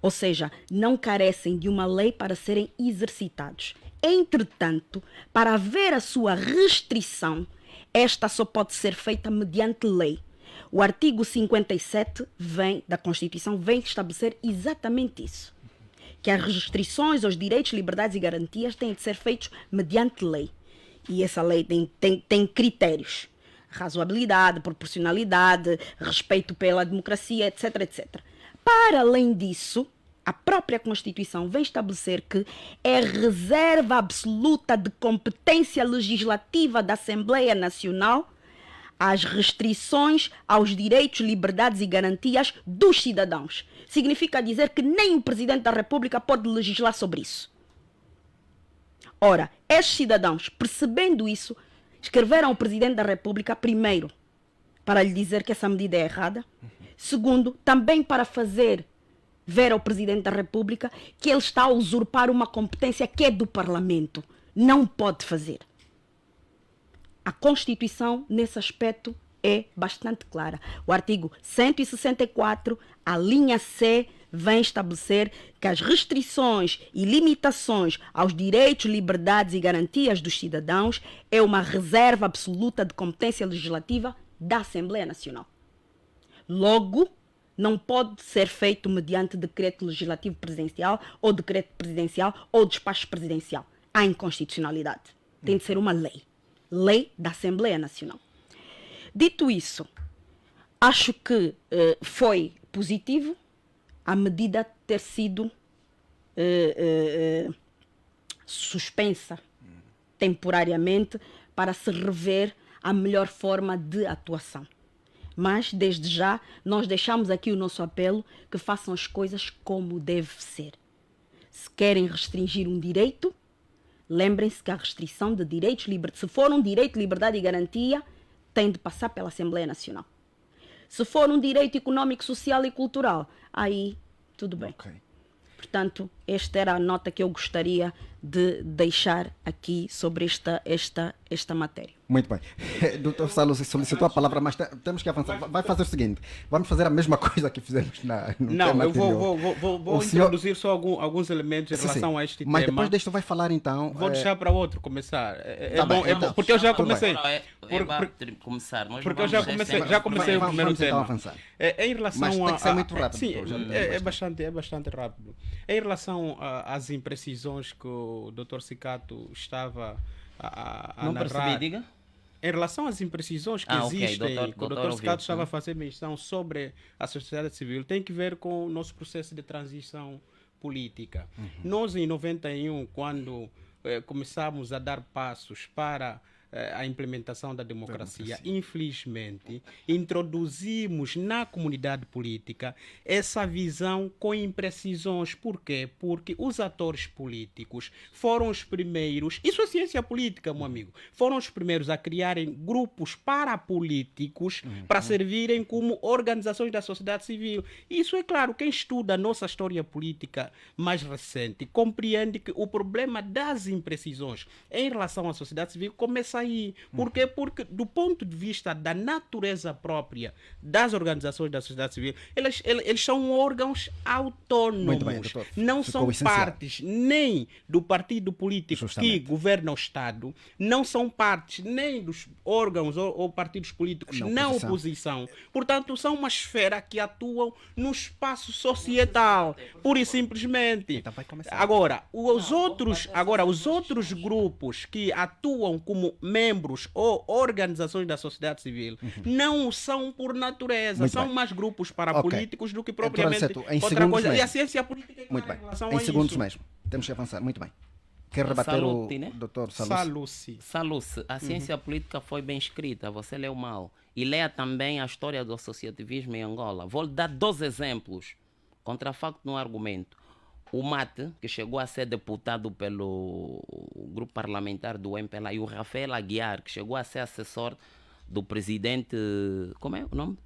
ou seja, não carecem de uma lei para serem exercitados. Entretanto, para haver a sua restrição, esta só pode ser feita mediante lei. O artigo 57 da Constituição vem estabelecer exatamente isso. Que as restrições aos direitos, liberdades e garantias têm de ser feitos mediante lei. E essa lei tem critérios. Razoabilidade, proporcionalidade, respeito pela democracia, etc, etc. Para além disso, a própria Constituição vem estabelecer que é reserva absoluta de competência legislativa da Assembleia Nacional as restrições aos direitos, liberdades e garantias dos cidadãos. Significa dizer que nem o Presidente da República pode legislar sobre isso. Ora, estes cidadãos, percebendo isso, escreveram ao Presidente da República, primeiro, para lhe dizer que essa medida é errada. Segundo, também para fazer ver ao Presidente da República que ele está a usurpar uma competência que é do Parlamento. Não pode fazer. A Constituição, nesse aspecto, é bastante clara. O artigo 164, a linha C, vem estabelecer que as restrições e limitações aos direitos, liberdades e garantias dos cidadãos é uma reserva absoluta de competência legislativa da Assembleia Nacional. Logo, não pode ser feito mediante decreto legislativo presidencial ou decreto presidencial ou despacho presidencial. Há inconstitucionalidade. Tem de ser uma lei. Lei da Assembleia Nacional. Dito isso, acho que foi positivo a medida ter sido suspensa temporariamente para se rever a melhor forma de atuação. Mas, desde já, nós deixamos aqui o nosso apelo que façam as coisas como deve ser. Se querem restringir um direito, lembrem-se que a restrição de direitos, se for um direito, liberdade e garantia, tem de passar pela Assembleia Nacional. Se for um direito económico, social e cultural, aí tudo bem. Okay. Portanto, esta era a nota que eu gostaria de deixar aqui sobre esta matéria. Muito bem. Doutor Salus solicitou a palavra, mas temos que avançar. Vai fazer o seguinte, vamos fazer a mesma coisa que fizemos no tema anterior. Vou introduzir só alguns elementos em relação a este tema. Mas depois disto vai falar então... Vou deixar para outro começar. É bom, porque eu já comecei. Porque eu já comecei o primeiro tema. Avançar. Em relação mas tem que ser muito rápido. Sim, é bastante rápido. Em relação às imprecisões que o Dr. Cicato estava a não narrar... percebi, diga. Em relação às imprecisões que existem, que o Dr. Cicato estava a fazer menção sobre a sociedade civil, tem que ver com o nosso processo de transição política. Nós, em 91, quando começamos a dar passos para a implementação da democracia, infelizmente, introduzimos na comunidade política essa visão com imprecisões. Por quê? Porque os atores políticos foram os primeiros, isso é ciência política, meu amigo, foram os primeiros a criarem grupos parapolíticos para servirem como organizações da sociedade civil. Isso é claro, quem estuda a nossa história política mais recente compreende que o problema das imprecisões em relação à sociedade civil começa aí. Por quê? Porque do ponto de vista da natureza própria das organizações da sociedade civil, eles são órgãos autônomos. Muito bem, doutor. Não são partes nem do partido político que governa o Estado, não são partes nem dos órgãos ou partidos políticos na oposição. Portanto, são uma esfera que atuam no espaço societal, pura e simplesmente. Agora, os outros grupos que atuam como membros ou organizações da sociedade civil não são por natureza, são mais grupos parapolíticos do que propriamente outra coisa. E a ciência política é muito bem. Em relação Em a segundos isso. mesmo. Temos que avançar. Muito bem. Quer rebater Salute, o né? doutor Salusi. Saluce, a ciência política foi bem escrita, você leu mal. E leia também a história do associativismo em Angola. Vou lhe dar 2 exemplos, contrafacto no argumento. O Mate, que chegou a ser deputado pelo grupo parlamentar do MPLA, e o Rafael Aguiar, que chegou a ser assessor do presidente... Como é o nome?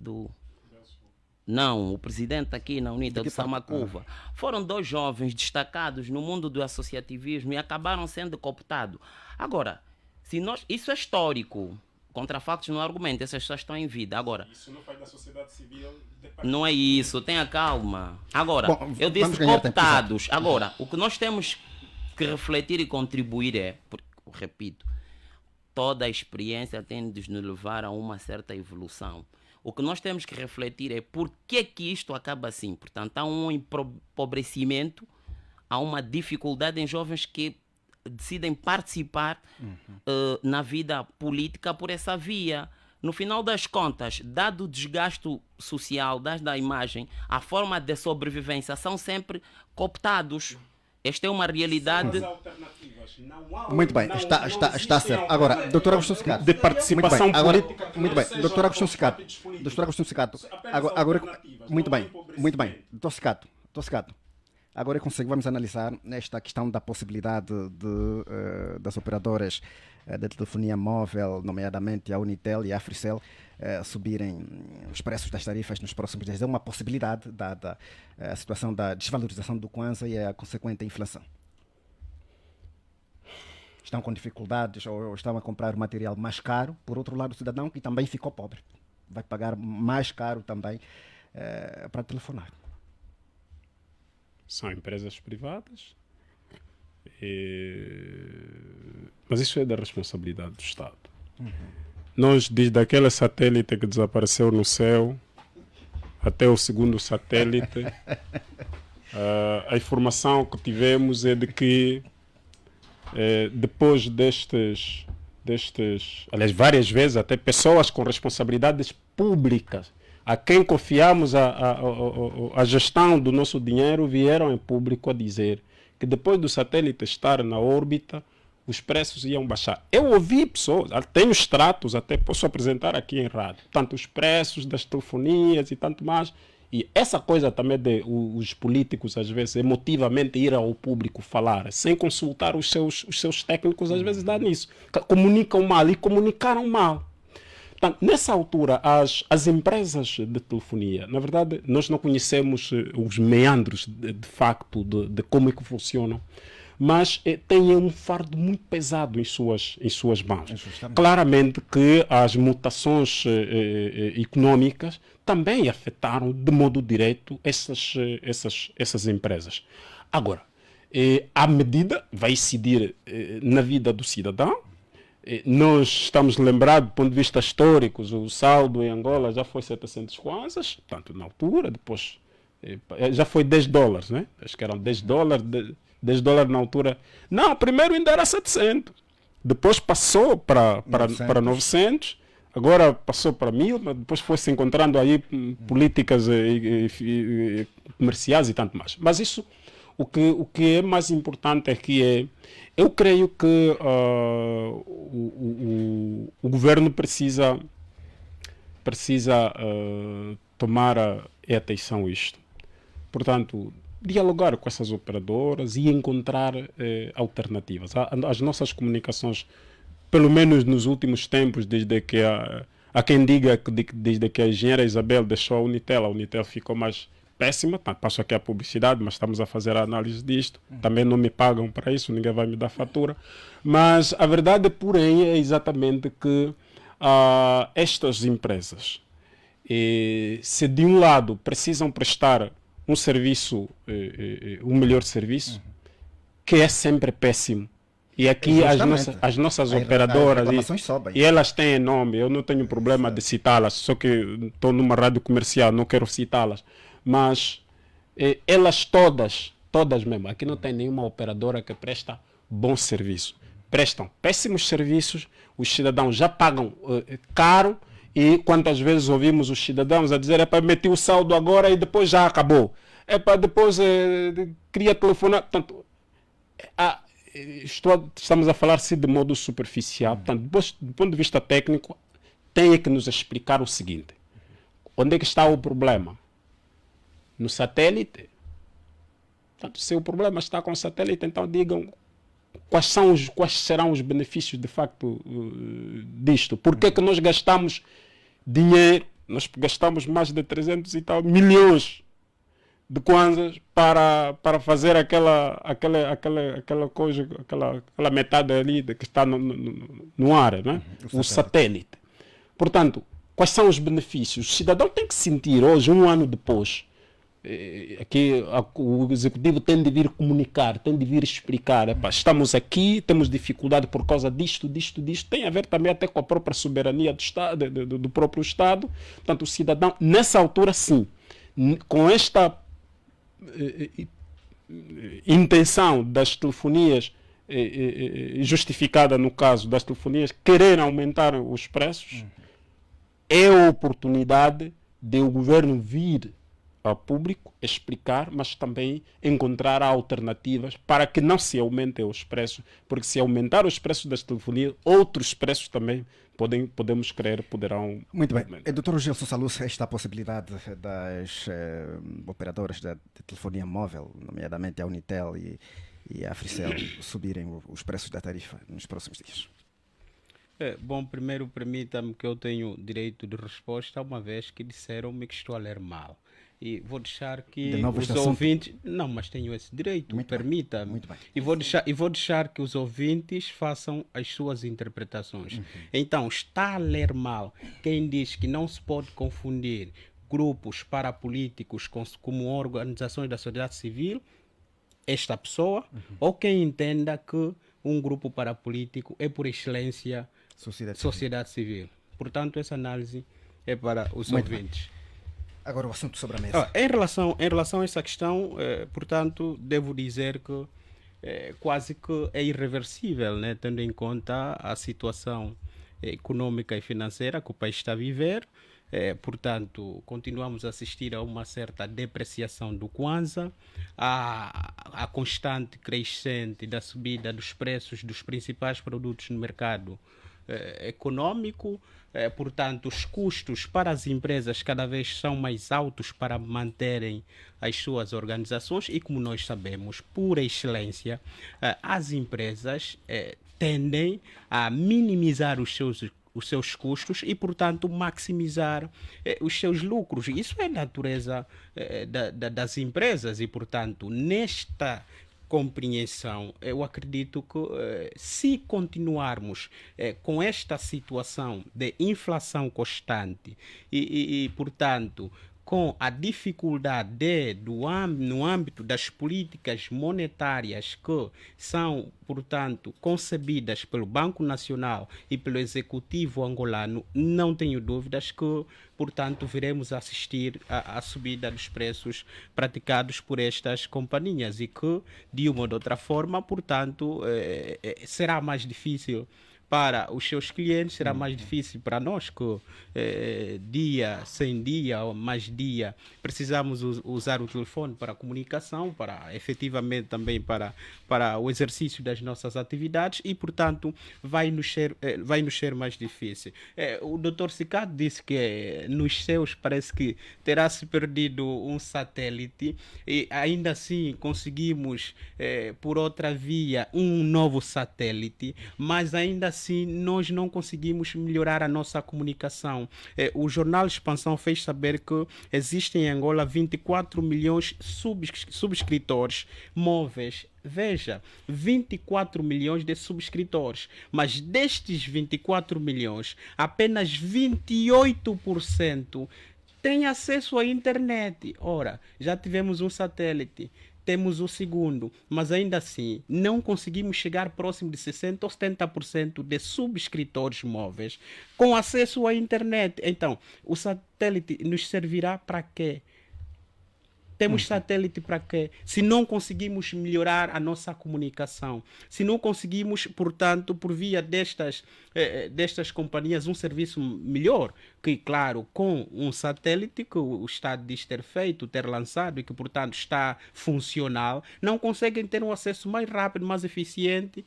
Não, o presidente aqui na Unida do Samacuva. Foram 2 jovens destacados no mundo do associativismo e acabaram sendo cooptados. Agora, isso é histórico. Contrafactos no argumento, essas pessoas estão em vida. Agora, isso não faz da sociedade civil... Não é isso, tenha calma. Agora, bom, eu disse cooptados. Agora, o que nós temos que refletir e contribuir é, porque, repito, toda a experiência tem de nos levar a uma certa evolução. O que nós temos que refletir é por que isto acaba assim. Portanto, há um empobrecimento, há uma dificuldade em jovens que decidem participar na vida política por essa via. No final das contas, dado o desgaste social, dada a imagem, a forma de sobrevivência são sempre cooptados. Esta é uma realidade. Muito bem, está certo. Agora, doutor Agostinho Secato. De participação política. Muito bem, doutor Agostinho Secato. Doutor Agostinho Secato. Agora, muito bem. Doutor Secato. Agora eu consigo, vamos analisar esta questão da possibilidade das operadoras de telefonia móvel, nomeadamente a Unitel e a Africell, subirem os preços das tarifas nos próximos dias. É uma possibilidade, dada a situação da desvalorização do Kwanza e a consequente inflação. Estão com dificuldades ou estão a comprar material mais caro. Por outro lado, o cidadão que também ficou pobre vai pagar mais caro também para telefonar. São empresas privadas, mas isso é da responsabilidade do Estado. Nós, desde aquele satélite que desapareceu no céu até o segundo satélite, a informação que tivemos é de que depois destes, aliás, várias vezes até pessoas com responsabilidades públicas a quem confiamos a gestão do nosso dinheiro vieram em público a dizer que depois do satélite estar na órbita, os preços iam baixar. Eu ouvi pessoas, tenho extratos, até posso apresentar aqui em rádio, tanto os preços das telefonias e tanto mais. E essa coisa também de os políticos, às vezes, emotivamente ir ao público falar, sem consultar os seus técnicos, às vezes dá nisso. Comunicam mal e comunicaram mal. Portanto, nessa altura, as empresas de telefonia, na verdade, nós não conhecemos os meandros de facto de como é que funcionam, mas têm um fardo muito pesado em suas mãos. Claramente que as mutações econômicas também afetaram de modo direto essas empresas. Agora, a medida vai incidir na vida do cidadão. Nós estamos lembrados, do ponto de vista histórico, o saldo em Angola já foi 700 kwanzas, tanto na altura, depois já foi $10, né? Acho que eram $10 na altura. Não, primeiro ainda era 700, depois passou para 900, agora passou para 1000, mas depois foi se encontrando aí políticas comerciais e tanto mais. Mas isso, O que é mais importante aqui eu creio que o governo precisa tomar atenção a isto. Portanto, dialogar com essas operadoras e encontrar alternativas. As nossas comunicações, pelo menos nos últimos tempos, desde que há quem diga que desde que a engenheira Isabel deixou a Unitel ficou mais péssima. Passo aqui a publicidade, mas estamos a fazer a análise disto. Também não me pagam para isso, ninguém vai me dar fatura. Mas a verdade, porém, é exatamente que estas empresas, se de um lado precisam prestar um serviço, um melhor serviço, que é sempre péssimo. E aqui as nossas operadoras, e elas têm nome, eu não tenho problema de citá-las, só que estou numa rádio comercial, não quero citá-las. Mas elas todas mesmo, aqui não tem nenhuma operadora que presta bom serviço. Prestam péssimos serviços, os cidadãos já pagam caro, e quantas vezes ouvimos os cidadãos a dizer: meti o saldo agora e depois já acabou. Depois queria telefonar. Portanto, estamos a falar-se de modo superficial. Portanto, do ponto de vista técnico, tem que nos explicar o seguinte: onde é que está o problema? No satélite? Portanto, se o problema está com o satélite, então digam quais serão os benefícios de facto disto. Por que nós gastamos dinheiro? Nós gastamos mais de 300 e tal milhões de kwanzas para fazer aquela coisa, aquela metade ali que está no ar, né? O satélite. Portanto, quais são os benefícios? O cidadão tem que sentir hoje, um ano depois, aqui o executivo tem de vir comunicar, tem de vir explicar: estamos aqui, temos dificuldade por causa disto, tem a ver também até com a própria soberania do Estado, do próprio Estado. Portanto, o cidadão, nessa altura, sim, com esta intenção das telefonias, justificada no caso das telefonias, querer aumentar os preços, é a oportunidade de o governo vir ao público explicar, mas também encontrar alternativas para que não se aumentem os preços, porque se aumentar os preços das telefonias, outros preços também podemos crer poderão... Muito bem. Dr. Gilson Salus, esta possibilidade das operadoras de telefonia móvel, nomeadamente a Unitel e a Africell, subirem os preços da tarifa nos próximos dias? Bom, primeiro permita-me que eu tenho direito de resposta, uma vez que disseram-me que estou a ler mal. E vou deixar que os ouvintes... Não, mas tenho esse direito, permita-me. Muito bem. E vou deixar que os ouvintes façam as suas interpretações. Então, está a ler mal quem diz que não se pode confundir grupos parapolíticos como organizações da sociedade civil, esta pessoa, ou quem entenda que um grupo parapolítico é, por excelência, sociedade civil. Portanto, essa análise é para os ouvintes. Bem. Agora o assunto sobre a mesa. Em relação a essa questão, portanto, devo dizer que quase que é irreversível, né? Tendo em conta a situação econômica e financeira que o país está a viver. Portanto, continuamos a assistir a uma certa depreciação do Kwanza, a constante crescente da subida dos preços dos principais produtos no mercado econômico. Portanto, os custos para as empresas cada vez são mais altos para manterem as suas organizações e, como nós sabemos, por excelência, as empresas tendem a minimizar os seus custos e, portanto, maximizar os seus lucros. Isso é a natureza das empresas e, portanto, nesta compreensão, eu acredito que se continuarmos com esta situação de inflação constante e portanto, com a dificuldade no âmbito das políticas monetárias que são, portanto, concebidas pelo Banco Nacional e pelo Executivo angolano, não tenho dúvidas que, portanto, viremos assistir à subida dos preços praticados por estas companhias e que, de uma ou de outra forma, portanto, será mais difícil para os seus clientes, será mais difícil para nós que dia sem dia ou mais dia precisamos usar o telefone para a comunicação, para efetivamente também para o exercício das nossas atividades e, portanto, vai nos ser mais difícil. O Dr. Cicato disse que nos céus parece que terá se perdido um satélite e ainda assim conseguimos por outra via um novo satélite, mas ainda assim nós não conseguimos melhorar a nossa comunicação. O jornal Expansão fez saber que existem em Angola 24 milhões subscritores móveis. Veja, 24 milhões de subscritores, mas destes 24 milhões, apenas 28% têm acesso à internet. Ora, já tivemos um satélite, temos o segundo, mas ainda assim não conseguimos chegar próximo de 60% ou 70% de subscritores móveis com acesso à internet. Então, o satélite nos servirá para quê? Temos satélite para quê? Se não conseguimos melhorar a nossa comunicação, se não conseguimos, portanto, por via destas companhias, um serviço melhor, que, claro, com um satélite que o Estado diz ter feito, ter lançado e que, portanto, está funcional, não conseguem ter um acesso mais rápido, mais eficiente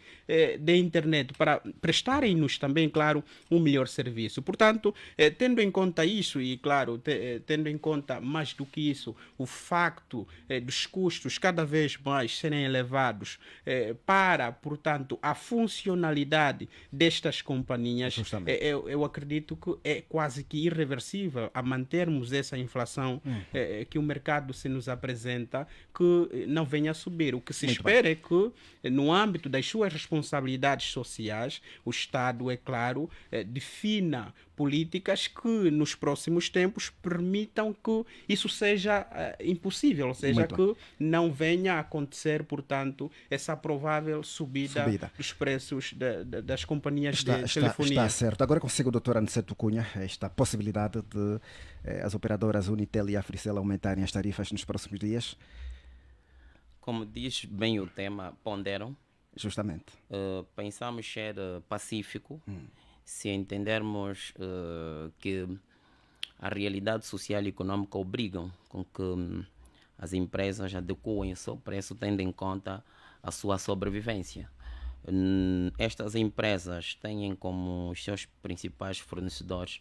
da internet para prestarem-nos também, claro, um melhor serviço. Portanto, tendo em conta isso e, claro, tendo em conta mais do que isso, o facto dos custos cada vez mais serem elevados para, portanto, a funcionalidade destas companhias, eu acredito que é quase que irreversível a mantermos essa inflação que o mercado se nos apresenta, que não venha a subir. O que se espera é que, no âmbito das suas responsabilidades sociais, o Estado, é claro, defina políticas que nos próximos tempos permitam que isso seja impossível, ou seja, que não venha a acontecer, portanto, essa provável subida dos preços das companhias de telefonia. Está certo. Agora consigo, doutor Aniceto Cunha, esta possibilidade de as operadoras Unitel e Africell aumentarem as tarifas nos próximos dias? Como diz bem o tema, ponderam. Justamente. Pensamos ser pacífico, se entendermos que a realidade social e econômica obrigam com que as empresas adequem o seu preço tendo em conta a sua sobrevivência. Estas empresas têm como os seus principais fornecedores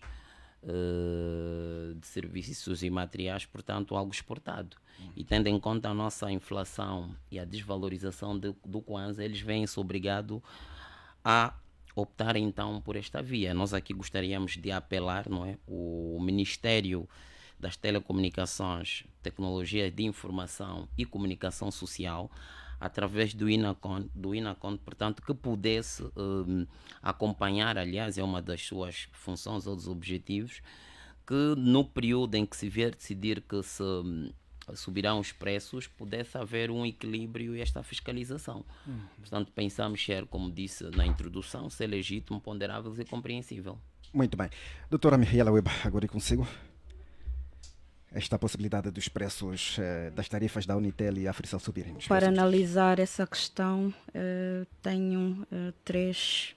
de serviços e materiais, portanto, algo exportado. E tendo em conta a nossa inflação e a desvalorização do Kwanza, eles veem-se obrigados a optar então por esta via. Nós aqui gostaríamos de apelar, não é? O Ministério das Telecomunicações, Tecnologia de Informação e Comunicação Social, através do INACON, portanto, que pudesse acompanhar, aliás, é uma das suas funções ou dos objetivos, que no período em que se vier decidir que se subirão os preços, pudesse haver um equilíbrio e esta fiscalização. Portanto, pensamos ser, como disse na introdução, ser legítimo, ponderável e compreensível. Muito bem. Doutora Mihaela Weba, agora consigo. Esta possibilidade dos preços das tarifas da Unitel e Africell subirem. Para analisar essa questão, tenho três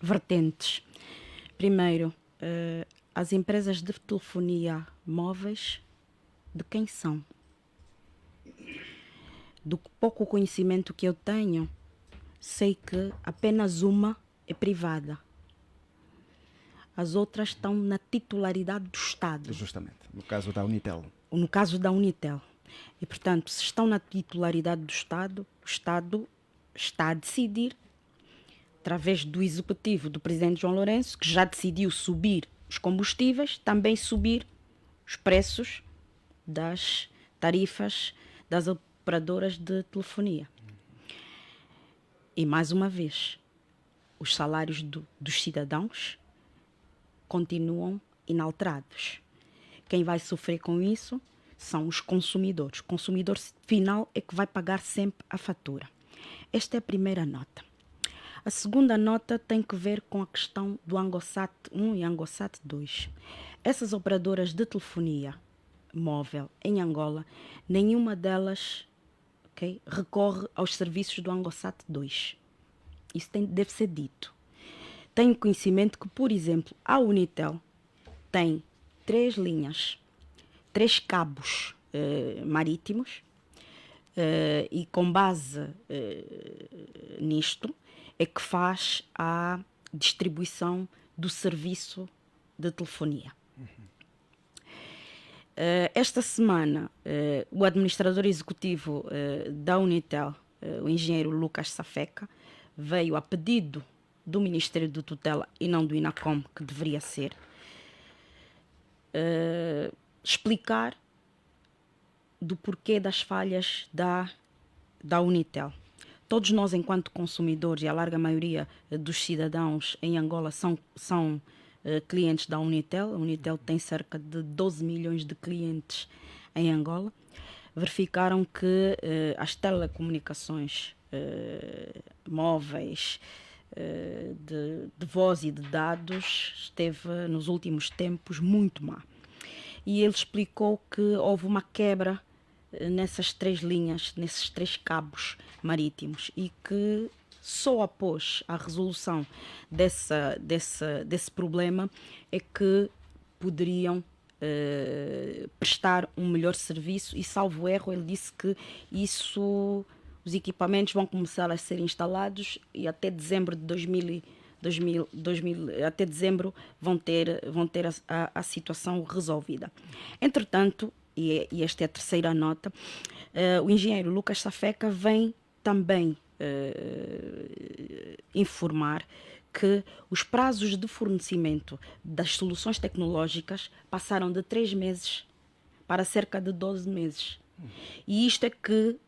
vertentes. Primeiro, as empresas de telefonia móveis, de quem são? Do pouco conhecimento que eu tenho, sei que apenas uma é privada. As outras estão na titularidade do Estado. Justamente, no caso da Unitel. No caso da Unitel. E, portanto, se estão na titularidade do Estado, o Estado está a decidir, através do executivo do presidente João Lourenço, que já decidiu subir os combustíveis, também subir os preços das tarifas das operadoras de telefonia. E, mais uma vez, os salários dos cidadãos continuam inalterados. Quem vai sofrer com isso são os consumidores. O consumidor final é que vai pagar sempre a fatura. Esta é a primeira nota. A segunda nota tem que ver com a questão do Angosat 1 e Angosat 2. Essas operadoras de telefonia móvel em Angola, nenhuma delas recorre aos serviços do Angosat 2. Isso deve ser dito. Tenho conhecimento que, por exemplo, a Unitel tem 3 linhas, 3 cabos marítimos, e com base nisto é que faz a distribuição do serviço de telefonia. Esta semana, o administrador executivo da Unitel, o engenheiro Lucas Safeca, veio a pedido do Ministério de Tutela e não do INACOM, que deveria ser, explicar do porquê das falhas da Unitel. Todos nós, enquanto consumidores, e a larga maioria dos cidadãos em Angola são clientes da Unitel. A Unitel tem cerca de 12 milhões de clientes em Angola. Verificaram que as telecomunicações móveis, de voz e de dados, esteve nos últimos tempos muito má. E ele explicou que houve uma quebra nessas 3 linhas, nesses 3 cabos marítimos, e que só após a resolução desse problema é que poderiam prestar um melhor serviço. E, salvo erro, ele disse que os equipamentos vão começar a ser instalados e até dezembro de até dezembro vão ter a situação resolvida. Entretanto, e esta é a terceira nota, o engenheiro Lucas Safeca vem também informar que os prazos de fornecimento das soluções tecnológicas passaram de 3 meses para cerca de 12 meses. E isto é que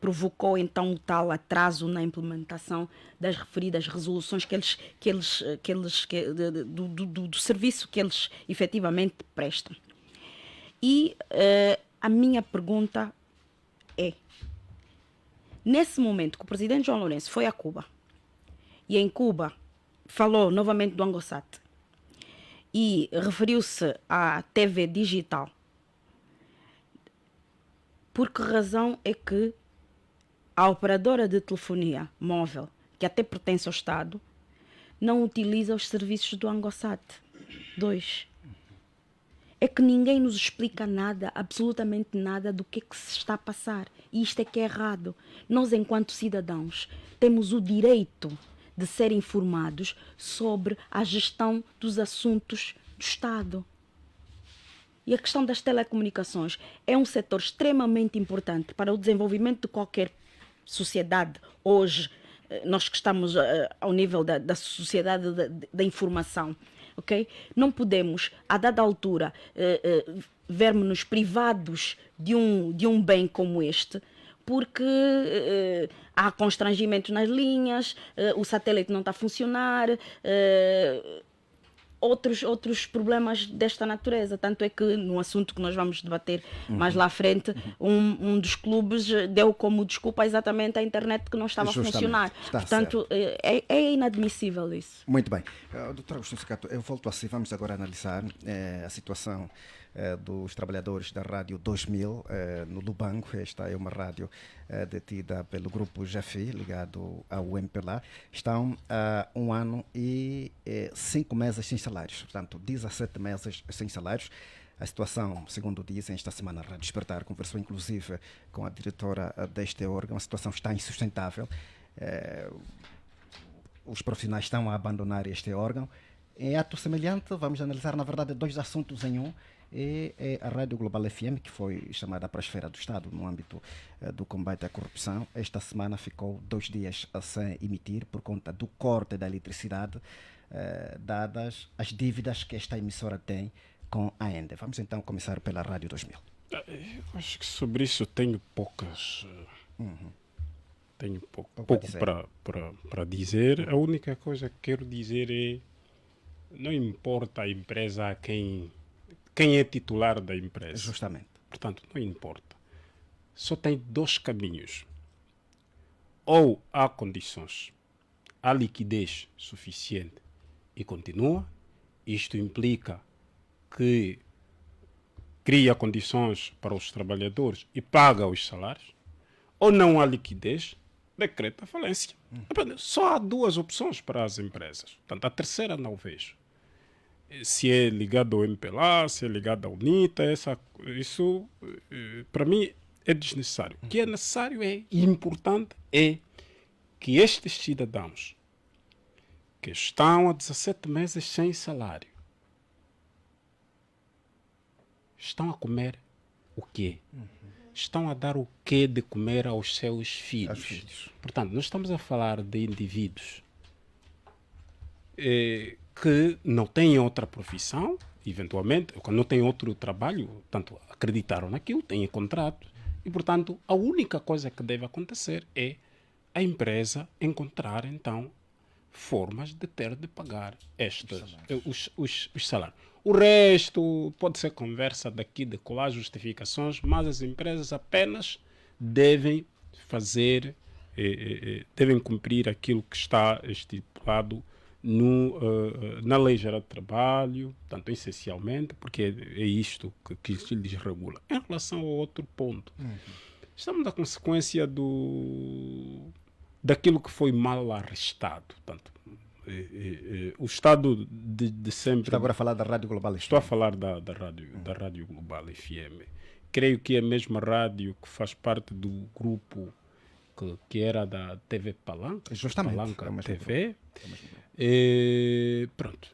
provocou então o tal atraso na implementação das referidas resoluções do serviço que eles efetivamente prestam. E a minha pergunta é: nesse momento que o presidente João Lourenço foi a Cuba, e em Cuba falou novamente do Angosat e referiu-se à TV digital, por que razão é que a operadora de telefonia móvel, que até pertence ao Estado, não utiliza os serviços do Angosat 2? É que ninguém nos explica nada, absolutamente nada, do que é que se está a passar. E isto é que é errado. Nós, enquanto cidadãos, temos o direito de ser informados sobre a gestão dos assuntos do Estado. E a questão das telecomunicações é um setor extremamente importante para o desenvolvimento de qualquer sociedade. Hoje, nós que estamos ao nível da sociedade da informação, okay? Não podemos, a dada altura, vermos-nos privados de um bem como este, porque há constrangimento nas linhas, o satélite não está a funcionar, outros problemas desta natureza. Tanto é que, no assunto que nós vamos debater mais lá à frente, um dos clubes deu como desculpa exatamente a internet que não estava a funcionar. Portanto, é inadmissível isso. Muito bem. Doutor Agostinho Sicato, eu volto assim. Vamos agora analisar a situação dos trabalhadores da Rádio 2000 no Lubango. Esta é uma rádio detida pelo grupo Jafi, ligado ao MPLA. Estão há 1 ano e 5 meses sem salários, portanto 17 meses sem salários. A situação, segundo dizem, esta semana a Rádio Despertar conversou inclusive com a diretora deste órgão, a situação está insustentável. Os profissionais estão a abandonar este órgão. Em ato semelhante, vamos analisar, na verdade, 2 assuntos em um. É a Rádio Global FM, que foi chamada para a esfera do Estado no âmbito do combate à corrupção. Esta semana ficou 2 dias sem emitir por conta do corte da eletricidade, dadas as dívidas que esta emissora tem com a ENDE. Vamos então começar pela Rádio 2000. Eu acho que sobre isso tenho poucas... Tenho pouco para dizer. A única coisa que quero dizer é: não importa a empresa a quem é titular da empresa. Justamente. Portanto, não importa. Só tem 2 caminhos. Ou há condições, há liquidez suficiente e continua. Isto implica que cria condições para os trabalhadores e paga os salários. Ou não há liquidez, decreta a falência. Só há duas opções para as empresas. Portanto, a terceira não vejo. Se é ligado ao MPLA, se é ligado à UNITA, isso para mim é desnecessário. O que é necessário e importante é que estes cidadãos que estão há 17 meses sem salário estão a comer o quê? Estão a dar o quê de comer aos seus filhos? Portanto, nós estamos a falar de indivíduos que não têm outra profissão, eventualmente, quando não têm outro trabalho, portanto, acreditaram naquilo, têm contrato, e, portanto, a única coisa que deve acontecer é a empresa encontrar, então, formas de ter de pagar os salários. O resto pode ser conversa daqui, de colar justificações, mas as empresas apenas devem fazer, devem cumprir aquilo que está estipulado na Lei Geral de Trabalho, tanto essencialmente, porque é isto que lhes regula. Em relação ao outro ponto, estamos na consequência daquilo que foi mal arrestado. Portanto, o Estado de sempre... Está agora a falar da Rádio Global FM. Estou a falar da Rádio Global FM. Creio que é a mesma rádio que faz parte do grupo que era da TV Palanca. Justamente. Palanca TV. Pronto.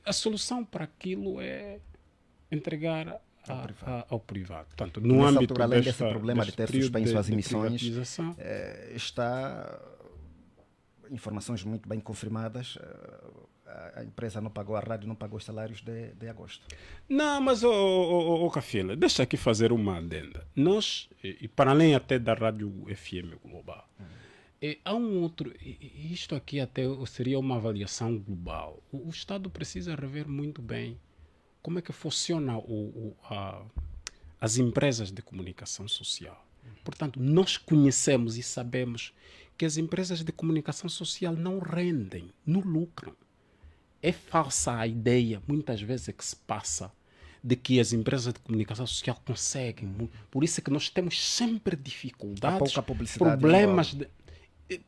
A solução para aquilo é entregar ao privado. Portanto, no âmbito altura, além desse problema de ter suspenso as emissões, está informações muito bem confirmadas. A empresa não pagou, a rádio não pagou os salários de agosto. Não, mas, Cafila, deixa aqui fazer uma adenda. Nós, e para além até da Rádio FM Global, há um outro, isto aqui até seria uma avaliação global. O Estado precisa rever muito bem como é que funciona as empresas de comunicação social. Portanto, nós conhecemos e sabemos que as empresas de comunicação social não rendem, não lucram. É falsa a ideia, muitas vezes, que se passa de que as empresas de comunicação social conseguem. Por isso é que nós temos sempre dificuldades, pouca publicidade,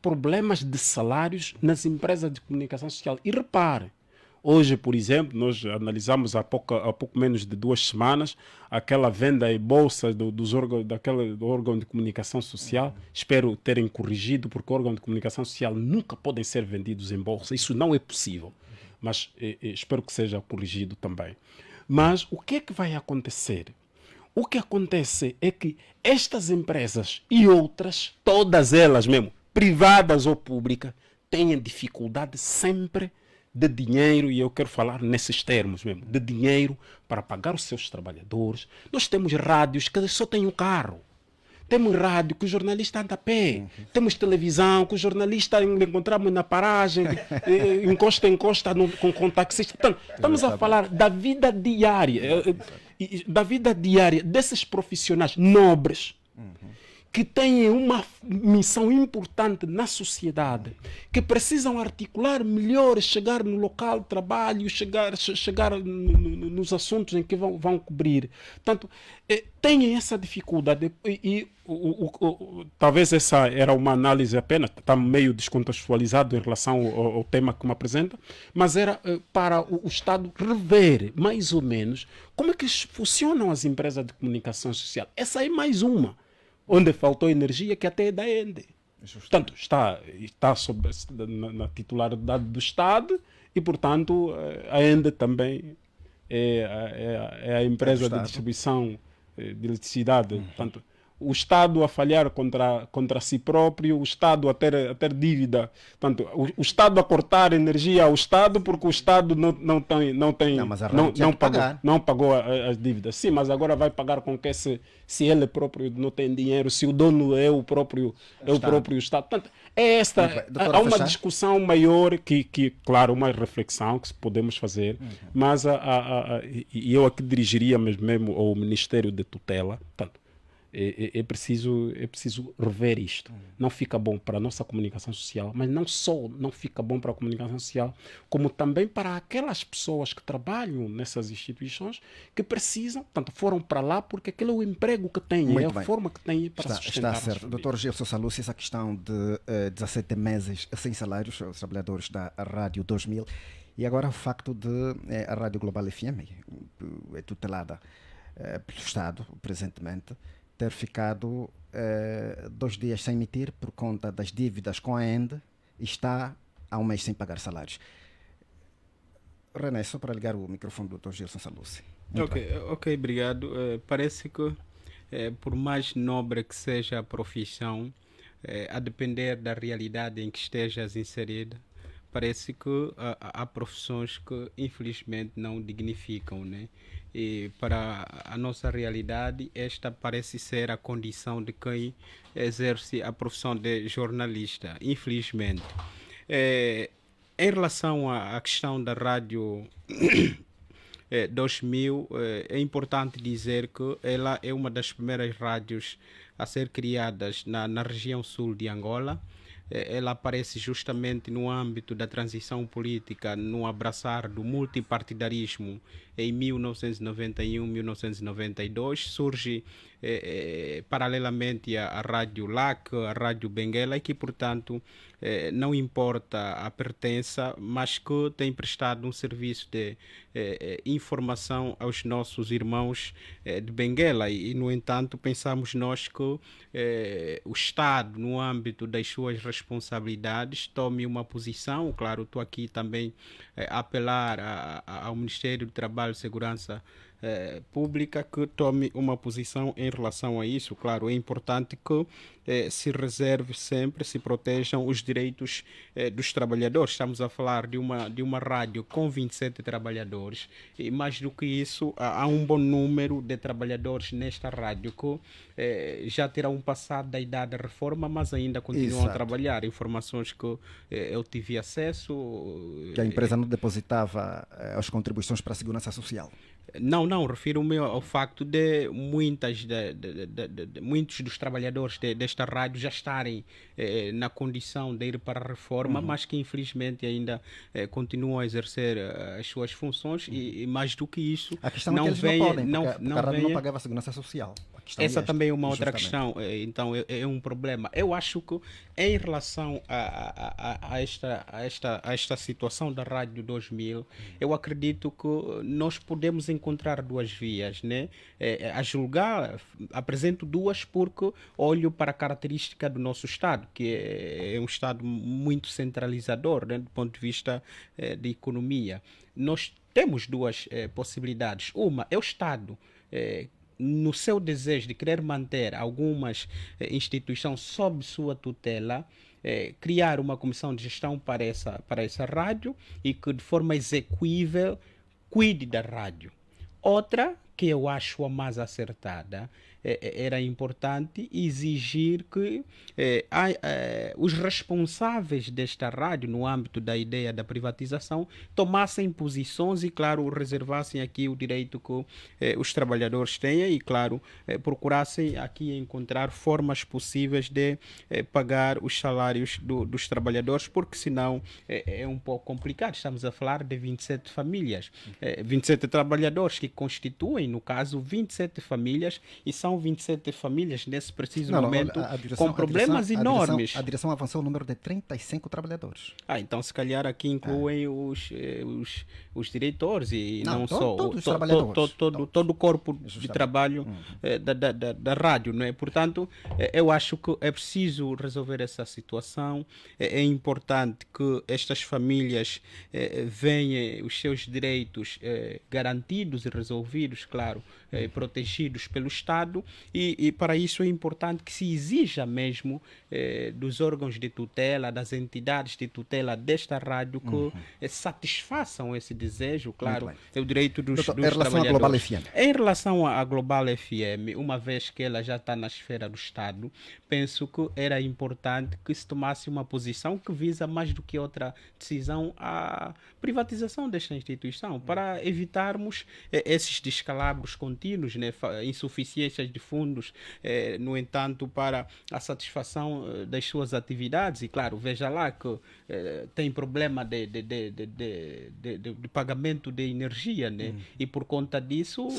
problemas de salários nas empresas de comunicação social. E repare, hoje, por exemplo, nós analisamos há pouco menos de 2 semanas aquela venda em bolsa do órgão de comunicação social. Espero terem corrigido, porque o órgão de comunicação social nunca podem ser vendidos em bolsa. Isso não é possível. Mas espero que seja corrigido também. Mas o que é que vai acontecer? O que acontece é que estas empresas e outras, todas elas mesmo, privadas ou públicas, têm dificuldade sempre de dinheiro, e eu quero falar nesses termos mesmo, de dinheiro para pagar os seus trabalhadores. Nós temos rádios que só têm um carro. Temos rádio que o jornalista anda a pé. Temos televisão que o jornalista encontramos na paragem, encosta com taxista. Então, estamos a falar da vida diária, desses profissionais nobres que têm uma missão importante na sociedade, que precisam articular melhor, chegar no local de trabalho, chegar nos assuntos em que vão cobrir. Portanto, têm essa dificuldade e talvez essa era uma análise apenas, está meio descontextualizado em relação ao tema que me apresenta, mas era para o Estado rever mais ou menos como é que funcionam as empresas de comunicação social. Essa é mais uma onde faltou energia, que até é da ENDE. Portanto, está na titularidade do Estado e, portanto, a ENDE também é a empresa de distribuição de eletricidade. Portanto, o Estado a falhar contra si próprio, o Estado a ter dívida, portanto, o Estado a cortar energia ao Estado porque o Estado não pagou as dívidas. Sim, mas agora vai pagar com que se ele próprio não tem dinheiro, se o dono é o próprio Estado. Portanto, há uma discussão maior que, claro, uma reflexão que podemos fazer, mas eu aqui dirigiria mesmo ao Ministério de Tutela, portanto, É preciso rever isto. Não fica bom para a nossa comunicação social, mas não só não fica bom para a comunicação social, como também para aquelas pessoas que trabalham nessas instituições que precisam, portanto, foram para lá porque aquele é o emprego que têm, Muito é a bem. forma que têm para sustentar. Está certo. Dr. Gilson Salluci, essa questão de 17 meses sem salários, os trabalhadores da Rádio 2000, e agora o facto de a Rádio Global FM, é tutelada pelo Estado, presentemente, ter ficado 2 dias sem emitir por conta das dívidas com a ENDE e está há um mês sem pagar salários. René, só para ligar o microfone do Dr. Gilson Salluci. Ok, obrigado. Parece que, por mais nobre que seja a profissão, a depender da realidade em que estejas inserida, parece que há profissões que infelizmente não dignificam, né? E para a nossa realidade, esta parece ser a condição de quem exerce a profissão de jornalista, infelizmente. Em relação à questão da Rádio 2000, é importante dizer que ela é uma das primeiras rádios a ser criadas na região sul de Angola. Ela aparece justamente no âmbito da transição política, no abraçar do multipartidarismo em 1991-1992. Surge paralelamente à Rádio LAC, a Rádio Benguela, e que, portanto, não importa a pertença, mas que tem prestado um serviço de informação aos nossos irmãos de Benguela. E, no entanto, pensamos nós que o Estado, no âmbito das suas responsabilidades, tome uma posição. Claro, estou aqui também a apelar ao Ministério do Trabalho e Segurança Pública que tome uma posição em relação a isso. Claro, é importante que se reserve sempre, se protejam os direitos dos trabalhadores. Estamos a falar de uma rádio com 27 trabalhadores e, mais do que isso, há um bom número de trabalhadores nesta rádio que já terão passado da idade da reforma, mas ainda continuam a trabalhar. Informações que eu tive acesso. Que a empresa não depositava as contribuições para a Segurança Social. Não, refiro-me ao facto de muitos dos trabalhadores desta rádio já estarem na condição de ir para a reforma, mas que infelizmente ainda continuam a exercer as suas funções e mais do que isso, a questão não é que eles não podem, porque a rádio não pagava a Segurança Social. Essa também é uma outra questão, então é um problema. Eu acho que em relação a esta situação da Rádio 2000, eu acredito que nós podemos encontrar duas vias, né? A julgar, apresento duas porque olho para a característica do nosso Estado, que é um Estado muito centralizador, né, do ponto de vista de economia. Nós temos duas possibilidades. Uma é o Estado no seu desejo de querer manter algumas instituições sob sua tutela, criar uma comissão de gestão para essa rádio e que de forma execuível cuide da rádio. Outra, que eu acho a mais acertada, era importante exigir que os responsáveis desta rádio, no âmbito da ideia da privatização, tomassem posições e, claro, reservassem aqui o direito que os trabalhadores têm e, claro, procurassem aqui encontrar formas possíveis de pagar os salários dos trabalhadores, porque senão é um pouco complicado. Estamos a falar de 27 famílias, 27 trabalhadores que constituem, no caso, 27 famílias, e são 27 famílias nesse preciso momento com problemas enormes. A direção avançou o número de 35 trabalhadores. Então se calhar aqui incluem os diretores e não só todos os trabalhadores. Todo o corpo de trabalho da rádio, não é? Portanto, eu acho que é preciso resolver essa situação. É importante que estas famílias venham os seus direitos garantidos e resolvidos, claro, protegidos pelo Estado, e para isso é importante que se exija mesmo dos órgãos de tutela, das entidades de tutela desta rádio que satisfaçam esse desejo, claro, é o direito dos trabalhadores. Em relação à Global FM, uma vez que ela já está na esfera do Estado, penso que era importante que se tomasse uma posição que visa mais do que outra decisão a privatização desta instituição, para evitarmos esses descalabros contínuos, né, insuficiências de fundos, no entanto, para a satisfação das suas atividades. E claro, veja lá que tem problema de pagamento de energia, né? E por conta disso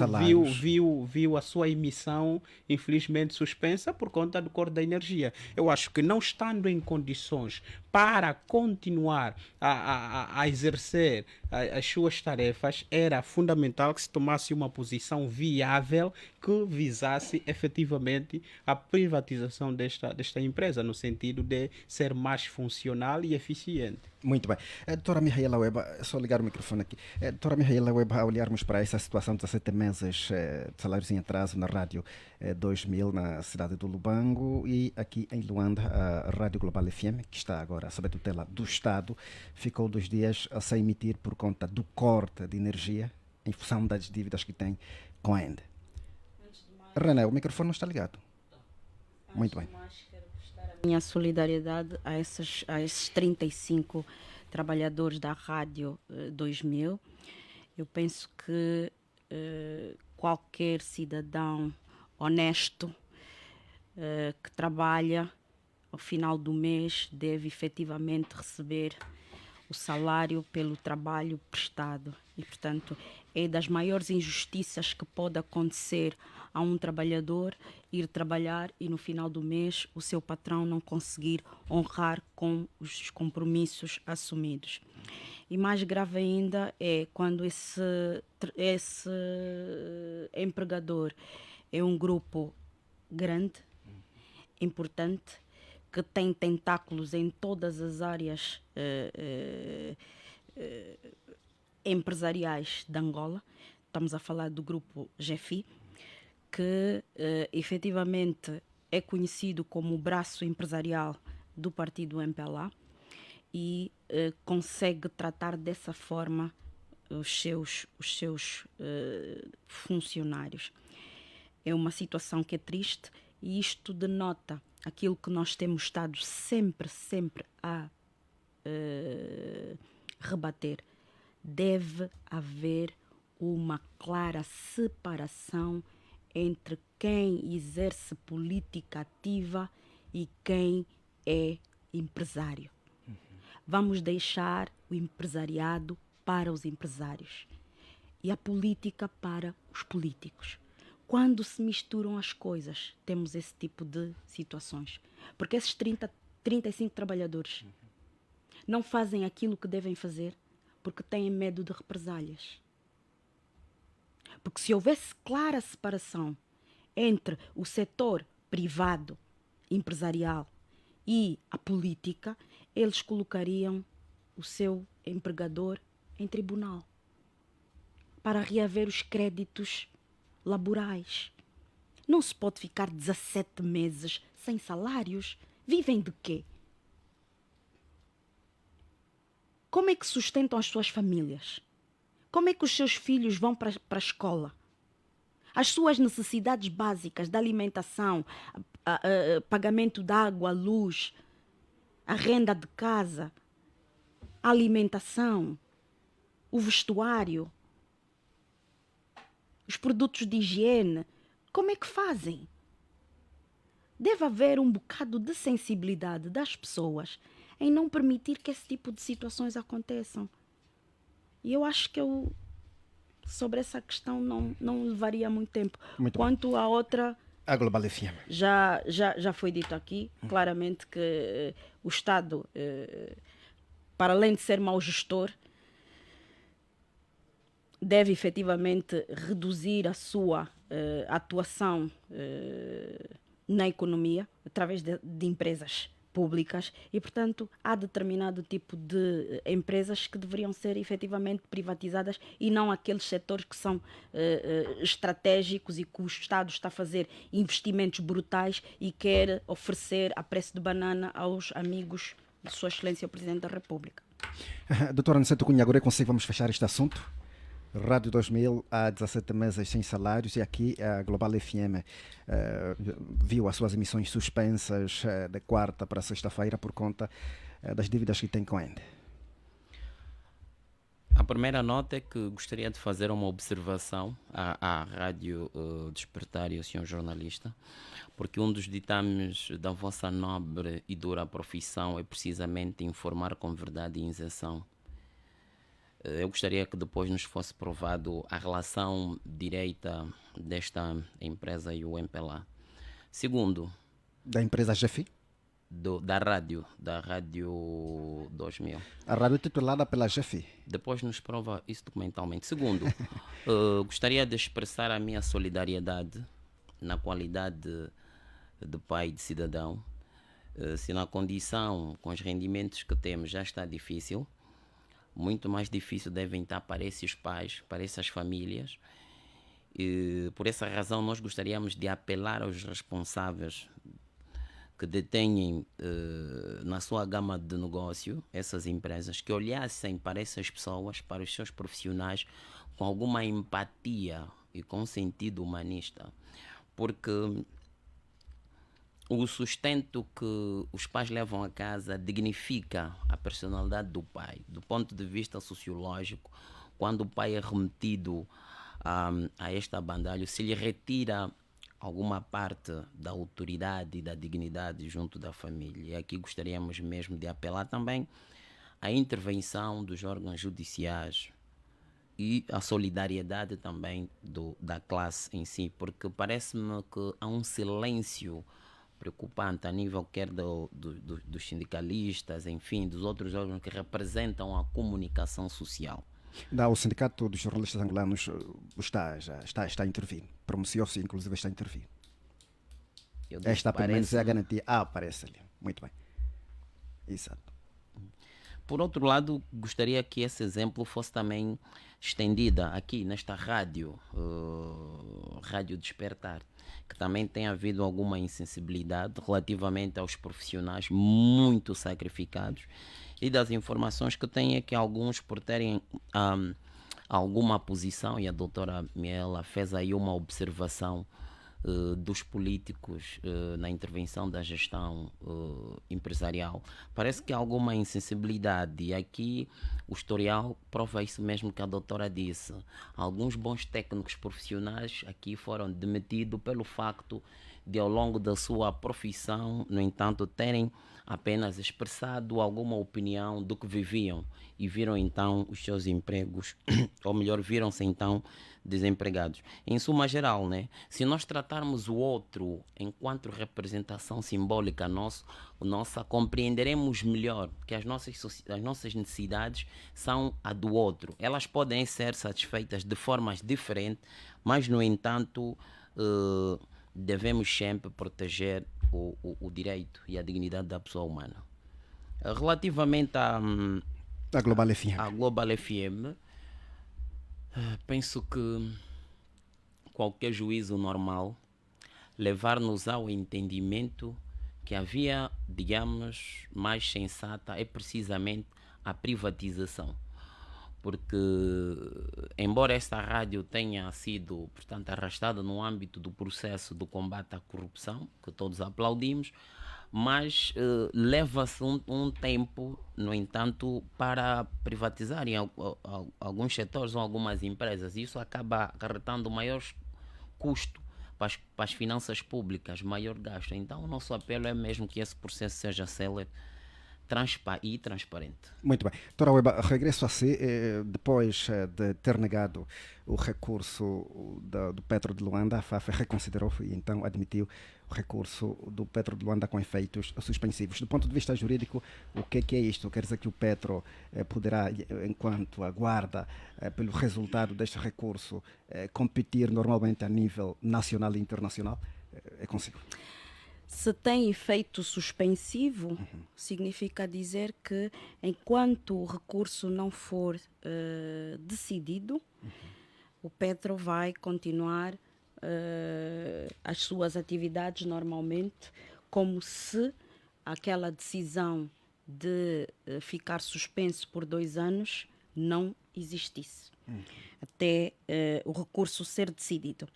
viu a sua emissão infelizmente suspensa por conta do corte da energia. Eu acho que não estando em condições para continuar a exercer as suas tarefas, era fundamental que se tomasse uma posição viável que visasse efetivamente a privatização desta empresa, no sentido de ser mais funcional e eficiente. Muito bem. Doutora Mihaela Weba, é só ligar o microfone aqui. Doutora Mihaela Weba, ao olharmos para essa situação de 17 meses de salários em atraso na Rádio 2000, na cidade do Lubango, e aqui em Luanda, a Rádio Global FM, que está agora sob a tutela do Estado, ficou 2 dias sem emitir por conta do corte de energia, em função das dívidas que tem com a ENDE. René, o microfone não está ligado. Muito bem. Minha solidariedade a esses 35 trabalhadores da Rádio 2000. Eu penso que qualquer cidadão honesto que trabalha ao final do mês deve efetivamente receber o salário pelo trabalho prestado. E, portanto, é das maiores injustiças que pode acontecer a um trabalhador ir trabalhar e no final do mês o seu patrão não conseguir honrar com os compromissos assumidos. E mais grave ainda é quando esse empregador é um grupo grande, importante, que tem tentáculos em todas as áreas empresariais de Angola. Estamos a falar do grupo GEFI, que efetivamente é conhecido como o braço empresarial do partido MPLA e consegue tratar dessa forma os seus funcionários. É uma situação que é triste e isto denota aquilo que nós temos estado sempre a rebater. Deve haver uma clara separação entre quem exerce política ativa e quem é empresário. Vamos deixar o empresariado para os empresários e a política para os políticos. Quando se misturam as coisas, temos esse tipo de situações. Porque esses 35 trabalhadores não fazem aquilo que devem fazer porque têm medo de represálias. Porque se houvesse clara separação entre o setor privado, empresarial e a política, eles colocariam o seu empregador em tribunal para reaver os créditos laborais. Não se pode ficar 17 meses sem salários. Vivem de quê? Como é que sustentam as suas famílias? Como é que os seus filhos vão para a escola? As suas necessidades básicas de alimentação, pagamento de água, luz, a renda de casa, a alimentação, o vestuário, os produtos de higiene, como é que fazem? Deve haver um bocado de sensibilidade das pessoas em não permitir que esse tipo de situações aconteçam. E eu acho que sobre essa questão não levaria muito tempo. Muito Quanto bem. à outra, a Global FM. Já foi dito aqui, claramente, que o Estado, para além de ser mau gestor, deve efetivamente reduzir a sua atuação na economia através de empresas públicas e, portanto, há determinado tipo de empresas que deveriam ser efetivamente privatizadas e não aqueles setores que são estratégicos e que o Estado está a fazer investimentos brutais e quer oferecer a preço de banana aos amigos de Sua Excelência o Presidente da República. Doutora Aniceto Cunha, agora consigo vamos fechar este assunto. Rádio 2000 há 17 meses sem salários e aqui a Global FM viu as suas emissões suspensas de quarta para sexta-feira por conta das dívidas que tem com a ENDE. A primeira nota é que gostaria de fazer uma observação à Rádio Despertar e ao senhor jornalista, porque um dos ditames da vossa nobre e dura profissão é precisamente informar com verdade e isenção. Eu gostaria que depois nos fosse provado a relação direita desta empresa e o MPLA. Segundo... Da empresa GFI? Da rádio 2000. A rádio titulada pela GFI. Depois nos prova isso documentalmente. Segundo, gostaria de expressar a minha solidariedade na qualidade de pai de cidadão. Se na condição, com os rendimentos que temos, já está difícil, muito mais difícil devem estar para esses pais, para essas famílias. E, por essa razão, nós gostaríamos de apelar aos responsáveis que detêm na sua gama de negócio essas empresas, que olhassem para essas pessoas, para os seus profissionais, com alguma empatia e com sentido humanista. Porque o sustento que os pais levam a casa dignifica a personalidade do pai. Do ponto de vista sociológico, quando o pai é remetido a esta bandalho, se lhe retira alguma parte da autoridade e da dignidade junto da família. E aqui gostaríamos mesmo de apelar também à intervenção dos órgãos judiciais e à solidariedade também da classe em si, porque parece-me que há um silêncio preocupante a nível quer dos sindicalistas, enfim, dos outros órgãos que representam a comunicação social. O Sindicato dos Jornalistas Angolanos está a intervir. Pronunciou-se, inclusive, está a intervir. Esta, pelo menos, é a garantia. Aparece ali. Muito bem. Exato. Por outro lado, gostaria que esse exemplo fosse também estendida aqui nesta rádio, Rádio Despertar, que também tem havido alguma insensibilidade relativamente aos profissionais muito sacrificados, e das informações que tem é que alguns, por terem alguma posição, e a doutora Miela fez aí uma observação dos políticos na intervenção da gestão empresarial, parece que há alguma insensibilidade, e aqui o historial prova isso mesmo que a doutora disse. Alguns bons técnicos profissionais aqui foram demitidos pelo facto de, ao longo da sua profissão, no entanto, terem apenas expressado alguma opinião do que viviam e viram então os seus empregos, ou melhor, viram-se então desempregados. Em suma geral, né, se nós tratarmos o outro enquanto representação simbólica nossa, compreenderemos melhor que as nossas necessidades são a do outro. Elas podem ser satisfeitas de formas diferentes, mas, no entanto, devemos sempre proteger o direito e a dignidade da pessoa humana. Relativamente à Global FM. A Global FM, penso que qualquer juízo normal levar-nos ao entendimento que a via, digamos, mais sensata é precisamente a privatização. Porque, embora esta rádio tenha sido, portanto, arrastada no âmbito do processo do combate à corrupção, que todos aplaudimos, mas leva-se um tempo, no entanto, para privatizar em alguns setores ou algumas empresas. Isso acaba acarretando maior custo para as finanças públicas, maior gasto. Então, o nosso apelo é mesmo que esse processo seja célere e transparente. Muito bem. Doutora Weba, regresso a si, depois de ter negado o recurso do Petro de Luanda, a FAF reconsiderou e então admitiu o recurso do Petro de Luanda com efeitos suspensivos. Do ponto de vista jurídico, o que é isto? Quer dizer que o Petro poderá, enquanto aguarda pelo resultado deste recurso, competir normalmente a nível nacional e internacional? É consigo. Se tem efeito suspensivo, significa dizer que enquanto o recurso não for decidido, o Petro vai continuar as suas atividades normalmente, como se aquela decisão de ficar suspenso por 2 anos não existisse, até o recurso ser decidido.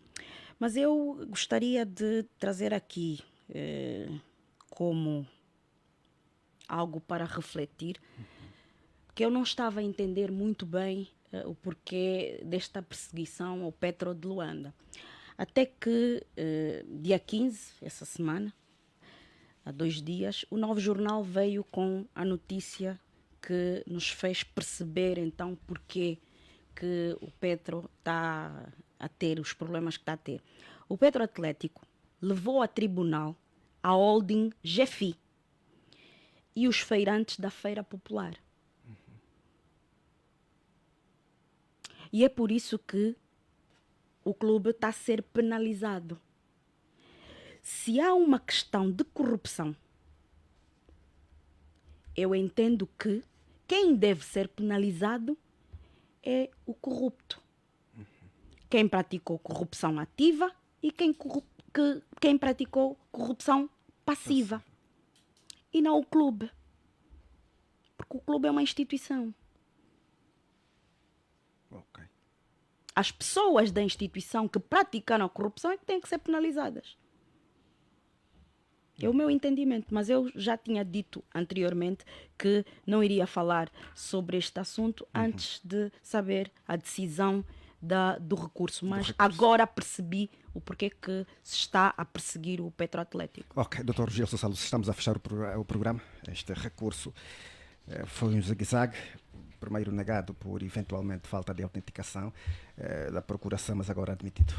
Mas eu gostaria de trazer aqui como algo para refletir, que eu não estava a entender muito bem o porquê desta perseguição ao Petro de Luanda. Até que, dia 15, essa semana, há 2 dias, o Novo Jornal veio com a notícia que nos fez perceber, então, porquê que o Petro está a ter os problemas que está a ter. O Petro Atlético levou a tribunal a holding GFI e os feirantes da Feira Popular. E é por isso que o clube está a ser penalizado. Se há uma questão de corrupção, eu entendo que quem deve ser penalizado é o corrupto. Quem praticou corrupção ativa e quem praticou corrupção passiva. E não o clube. Porque o clube é uma instituição. Ok. As pessoas da instituição que praticaram a corrupção é que têm que ser penalizadas. É o meu entendimento, mas eu já tinha dito anteriormente que não iria falar sobre este assunto antes de saber a decisão do recurso. Mas agora percebi o porquê que se está a perseguir o Petro Atlético. Ok, Dr. Gilson Salles, estamos a fechar o programa. Este recurso foi um zigue-zague. Primeiro negado por eventualmente falta de autenticação da procuração, mas agora admitido.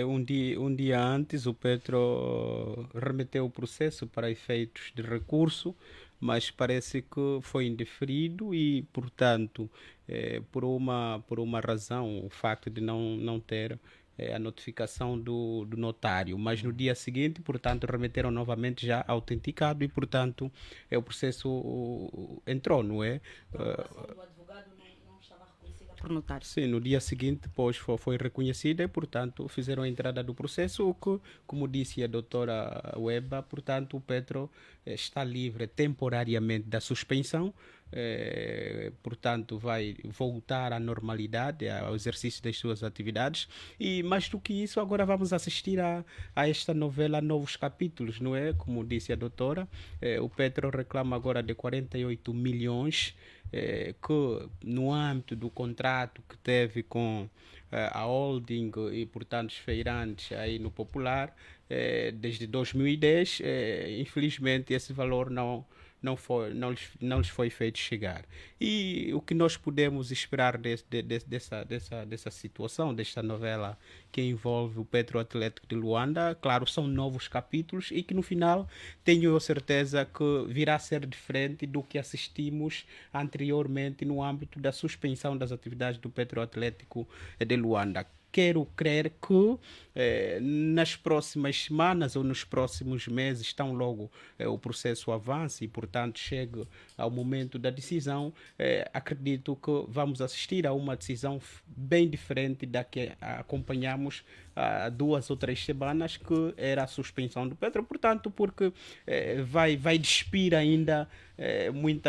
Um dia antes o Petro remeteu o processo para efeitos de recurso, mas parece que foi indeferido e, portanto, por uma razão, o facto de não ter a notificação do notário, mas no dia seguinte, portanto, remeteram novamente já autenticado e, portanto, o processo entrou, não é? O advogado não estava reconhecida por notário. Sim, no dia seguinte depois foi reconhecida e, portanto, fizeram a entrada do processo, o que, como disse a doutora Weba, portanto, o Petro está livre temporariamente da suspensão, portanto, vai voltar à normalidade, ao exercício das suas atividades e, mais do que isso, agora vamos assistir a esta novela, novos capítulos, não é? Como disse a doutora, o Petro reclama agora de 48 milhões que no âmbito do contrato que teve com a holding e, portanto, os feirantes aí no Popular, desde 2010, infelizmente esse valor não lhes foi feito chegar. E o que nós podemos esperar dessa situação, desta novela que envolve o Petro Atlético de Luanda? Claro, são novos capítulos e que no final tenho certeza que virá a ser diferente do que assistimos anteriormente no âmbito da suspensão das atividades do Petro Atlético de Luanda. Quero crer que nas próximas semanas ou nos próximos meses, tão logo o processo avance e, portanto, chegue ao momento da decisão, acredito que vamos assistir a uma decisão bem diferente da que acompanhamos há 2 ou 3 semanas, que era a suspensão do Petro, portanto, porque vai despir ainda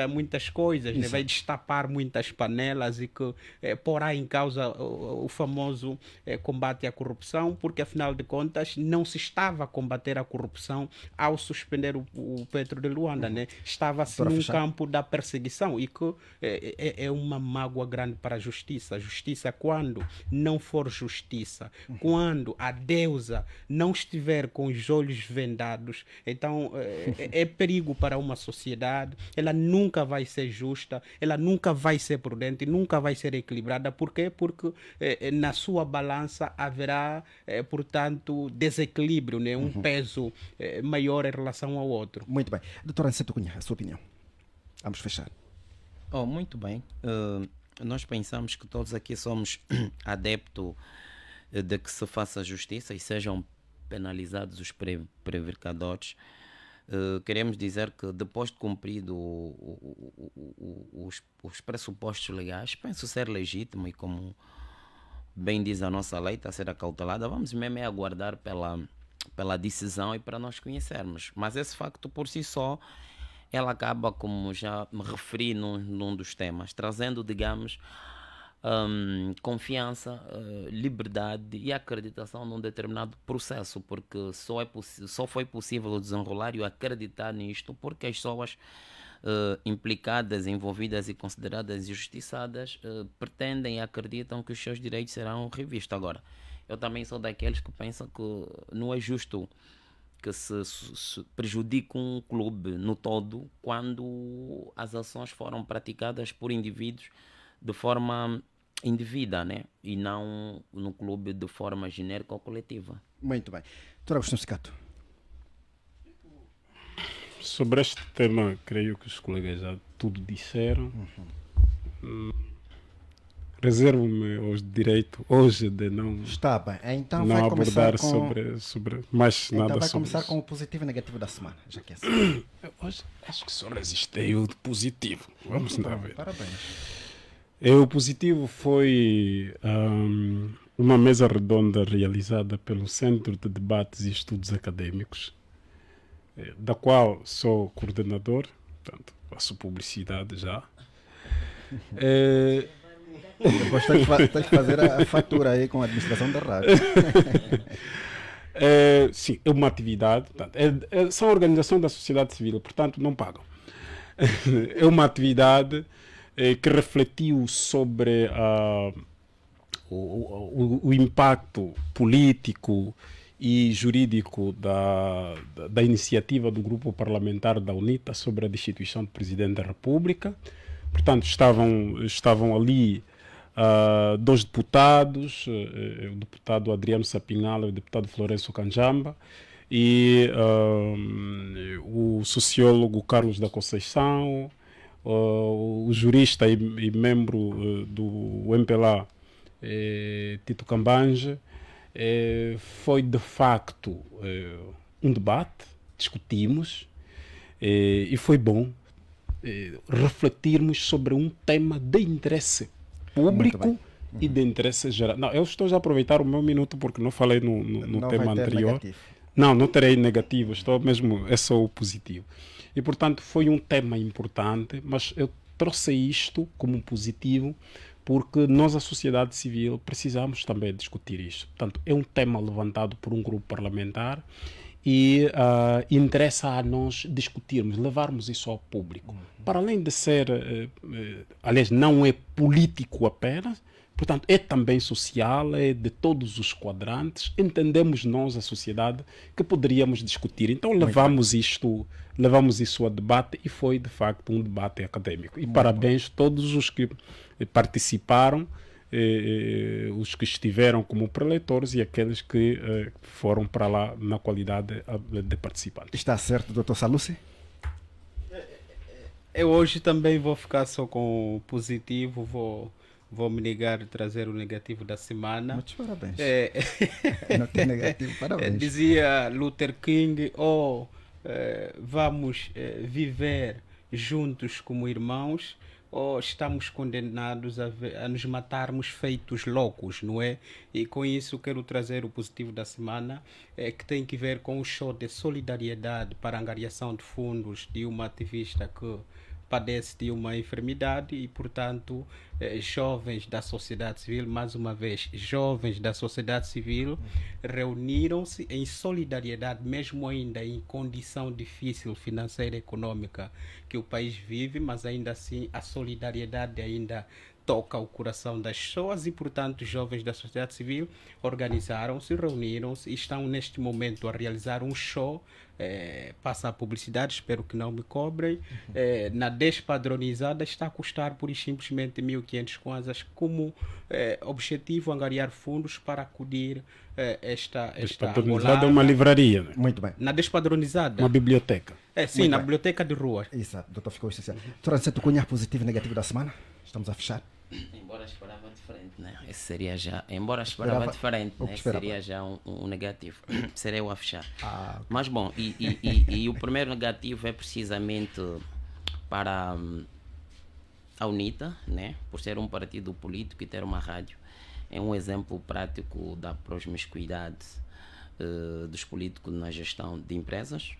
muitas coisas, né? Vai destapar muitas panelas e que porá em causa o famoso combate à corrupção, porque afinal de contas não se estava a combater a corrupção ao suspender o Petro de Luanda, né? Estava-se num campo da perseguição e que é uma mágoa grande para a justiça. A justiça, quando não for justiça, quando a deusa não estiver com os olhos vendados, então é perigo para uma sociedade. Ela nunca vai ser justa, ela nunca vai ser prudente, nunca vai ser equilibrada. Por quê? Porque na sua balança haverá, portanto, desequilíbrio, né? Um peso maior em relação ao outro. Muito bem. Doutora Aniceto Cunha, a sua opinião. Vamos fechar. Muito bem. Nós pensamos que todos aqui somos adeptos de que se faça justiça e sejam penalizados os prevaricadores. Queremos dizer que depois de cumprido os pressupostos legais, penso ser legítimo e, como bem diz a nossa lei, está a ser acautelada, vamos mesmo aguardar pela decisão e para nós conhecermos. Mas esse facto por si só, ela acaba, como já me referi num dos temas, trazendo, digamos, confiança, liberdade e acreditação num determinado processo, porque só foi possível o desenrolar e acreditar nisto porque as pessoas implicadas, envolvidas e consideradas injustiçadas pretendem e acreditam que os seus direitos serão revistos. Agora, eu também sou daqueles que pensam que não é justo que se prejudique um clube no todo quando as ações foram praticadas por indivíduos de forma indevida, né? E não no clube de forma genérica ou coletiva. Muito bem. Doutor Agostinho Cicato. Sobre este tema, creio que os colegas já tudo disseram. Reservo-me o direito hoje de não, está bem. Então não vai abordar com... sobre mais então nada vai sobre começar isso. com o positivo e negativo da semana, já que é assim. Hoje acho que só resistei o positivo. Vamos lá ver. Parabéns. O positivo foi uma mesa redonda realizada pelo Centro de Debates e Estudos Acadêmicos, da qual sou coordenador, portanto, faço publicidade já. Depois tens que fazer a fatura aí com a administração da rádio. Sim, é uma atividade, portanto, são organizações da sociedade civil, portanto não pagam. É uma atividade que refletiu sobre o impacto político e jurídico da iniciativa do grupo parlamentar da UNITA sobre a destituição do Presidente da República. Portanto, estavam ali dois deputados, o deputado Adriano Sapinhala e o deputado Florencio Canjamba, e o sociólogo Carlos da Conceição, o jurista e membro do MPLA, Tito Cambange. Foi de facto um debate, discutimos, e foi bom refletirmos sobre um tema de interesse público e de interesse geral. Não, eu estou já a aproveitar o meu minuto porque não falei no tema anterior. Negativo. Não terei negativo, é só o positivo. E portanto foi um tema importante, mas eu trouxe isto como positivo porque nós, a sociedade civil, precisamos também discutir isto. Portanto, é um tema levantado por um grupo parlamentar e interessa a nós discutirmos, levarmos isso ao público. Para além de ser, aliás, não é político apenas, portanto, é também social, é de todos os quadrantes. Entendemos nós, a sociedade, que poderíamos discutir. Então, levamos isso a debate e foi, de facto, um debate acadêmico. E parabéns a todos os que participaram, os que estiveram como preletores e aqueles que foram para lá na qualidade de participantes. Está certo, Dr. Salusi? Eu hoje também vou ficar só com o positivo, vou me negar a trazer o negativo da semana. Muitos parabéns. Não tem negativo, parabéns. Dizia Luther King, vamos viver juntos como irmãos, ou estamos condenados a nos matarmos feitos loucos, não é? E com isso quero trazer o positivo da semana, que tem que ver com o show de solidariedade para a angariação de fundos de uma ativista que padece de uma enfermidade e, portanto, jovens da sociedade civil, mais uma vez, jovens da sociedade civil reuniram-se em solidariedade, mesmo ainda em condição difícil financeira e econômica que o país vive, mas ainda assim a solidariedade ainda toca o coração das pessoas e, portanto, jovens da sociedade civil organizaram-se, reuniram-se e estão neste momento a realizar um show. Passa a publicidade, espero que não me cobrem. Na despadronizada está a custar por simplesmente 1.500 kwanzas, como objetivo angariar fundos para acudir esta despadronizada é uma livraria, né? Muito bem. Na despadronizada? Uma biblioteca. Sim, muito na bem. biblioteca de rua. Exato, doutor, ficou essencial. Doutor Aniceto Cunha, positivo e negativo da semana? Estamos a fechar. Embora esperava diferente, né? Esse seria já. Embora esperava diferente, né? Seria já um negativo. Seria eu a fechar. Okay. Mas bom, e o primeiro negativo é precisamente para a UNITA, né? Por ser um partido político e ter uma rádio. É um exemplo prático da promiscuidade dos políticos na gestão de empresas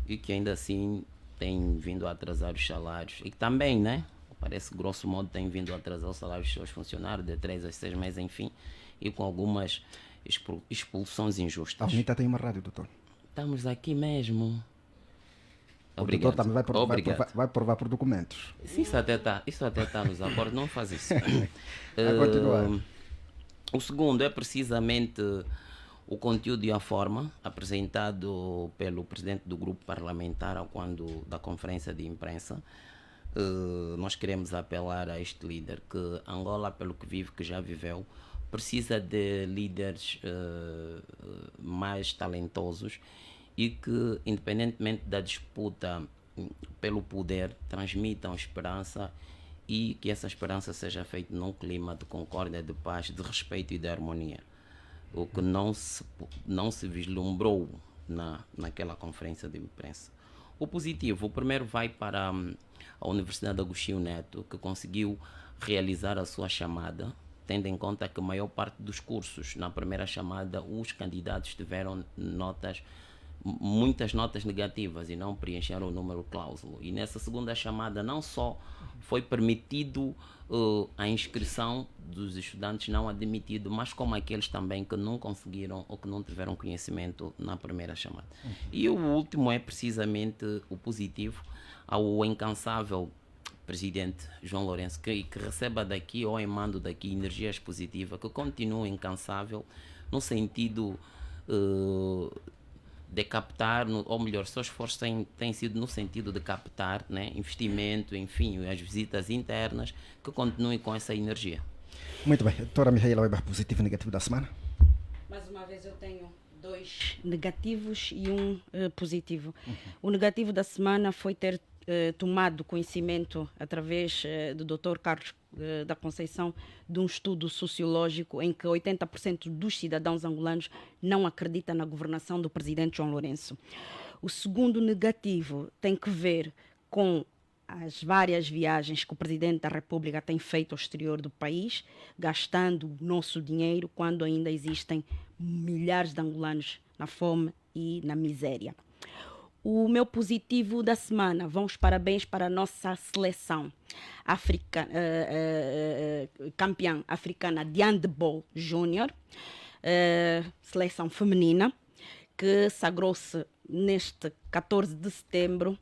e que ainda assim tem vindo a atrasar os salários. E que também, né? Parece que, grosso modo, tem vindo a atrasar o salário dos seus funcionários de 3 a 6 meses, enfim, e com algumas expulsões injustas. A UNITA tem uma rádio, doutor. Estamos aqui mesmo. Obrigado. O doutor também vai provar por documentos. Sim, isso até está nos acordos, não faz isso. A continuar. O segundo é precisamente o conteúdo e a forma apresentado pelo presidente do grupo parlamentar quando da conferência de imprensa. Nós queremos apelar a este líder que Angola, pelo que vive, que já viveu, precisa de líderes mais talentosos e que, independentemente da disputa pelo poder, transmitam esperança e que essa esperança seja feita num clima de concórdia, de paz, de respeito e de harmonia. O que não se vislumbrou naquela conferência de imprensa. O positivo, o primeiro vai para a Universidade Agostinho Neto, que conseguiu realizar a sua chamada, tendo em conta que a maior parte dos cursos, na primeira chamada, os candidatos tiveram muitas notas negativas e não preencheram o número cláusulo. E nessa segunda chamada não só foi permitido a inscrição dos estudantes não admitidos, mas como aqueles também que não conseguiram ou que não tiveram conhecimento na primeira chamada. E o último é precisamente o positivo, ao incansável presidente João Lourenço, que receba daqui ou emando daqui energias positivas, que continue incansável no sentido de captar, ou melhor, seu esforço tem sido no sentido de captar, né, investimento, enfim, as visitas internas, que continuem com essa energia. Muito bem. Doutora Mihaela Weber, positivo e negativo da semana? Mais uma vez eu tenho 2 negativos e um positivo. O negativo da semana foi ter tomado conhecimento através do Dr. Carlos da Conceição de um estudo sociológico em que 80% dos cidadãos angolanos não acreditam na governação do presidente João Lourenço. O segundo negativo tem que ver com as várias viagens que o Presidente da República tem feito ao exterior do país, gastando o nosso dinheiro quando ainda existem milhares de angolanos na fome e na miséria. O meu positivo da semana, vão os parabéns para a nossa seleção campeã africana de handball júnior, seleção feminina, que sagrou-se neste 14 de setembro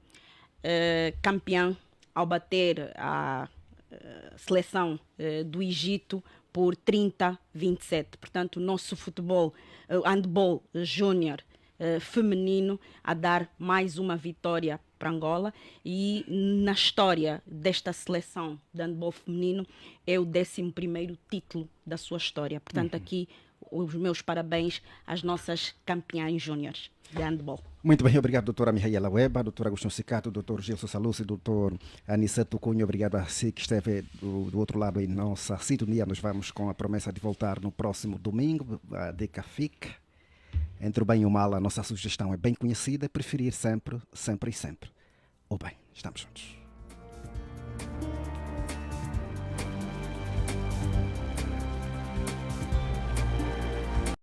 campeã ao bater a seleção do Egito por 30-27. Portanto, o nosso futebol, handball júnior feminino, a dar mais uma vitória para Angola, e na história desta seleção de handball feminino é o 11º título da sua história. Portanto, aqui os meus parabéns às nossas campeãs júniores de handball. Muito bem, obrigado, doutora Mihaela Weber, doutor Agostinho Sicato, doutor Gilson Salucci, doutor Aniceto Cunha. Obrigado a si que esteve do outro lado em nossa sintonia. Nós vamos com a promessa de voltar no próximo domingo. A dica fica. Entre o bem e o mal, a nossa sugestão é bem conhecida, preferir sempre, sempre e sempre o bem. Estamos juntos.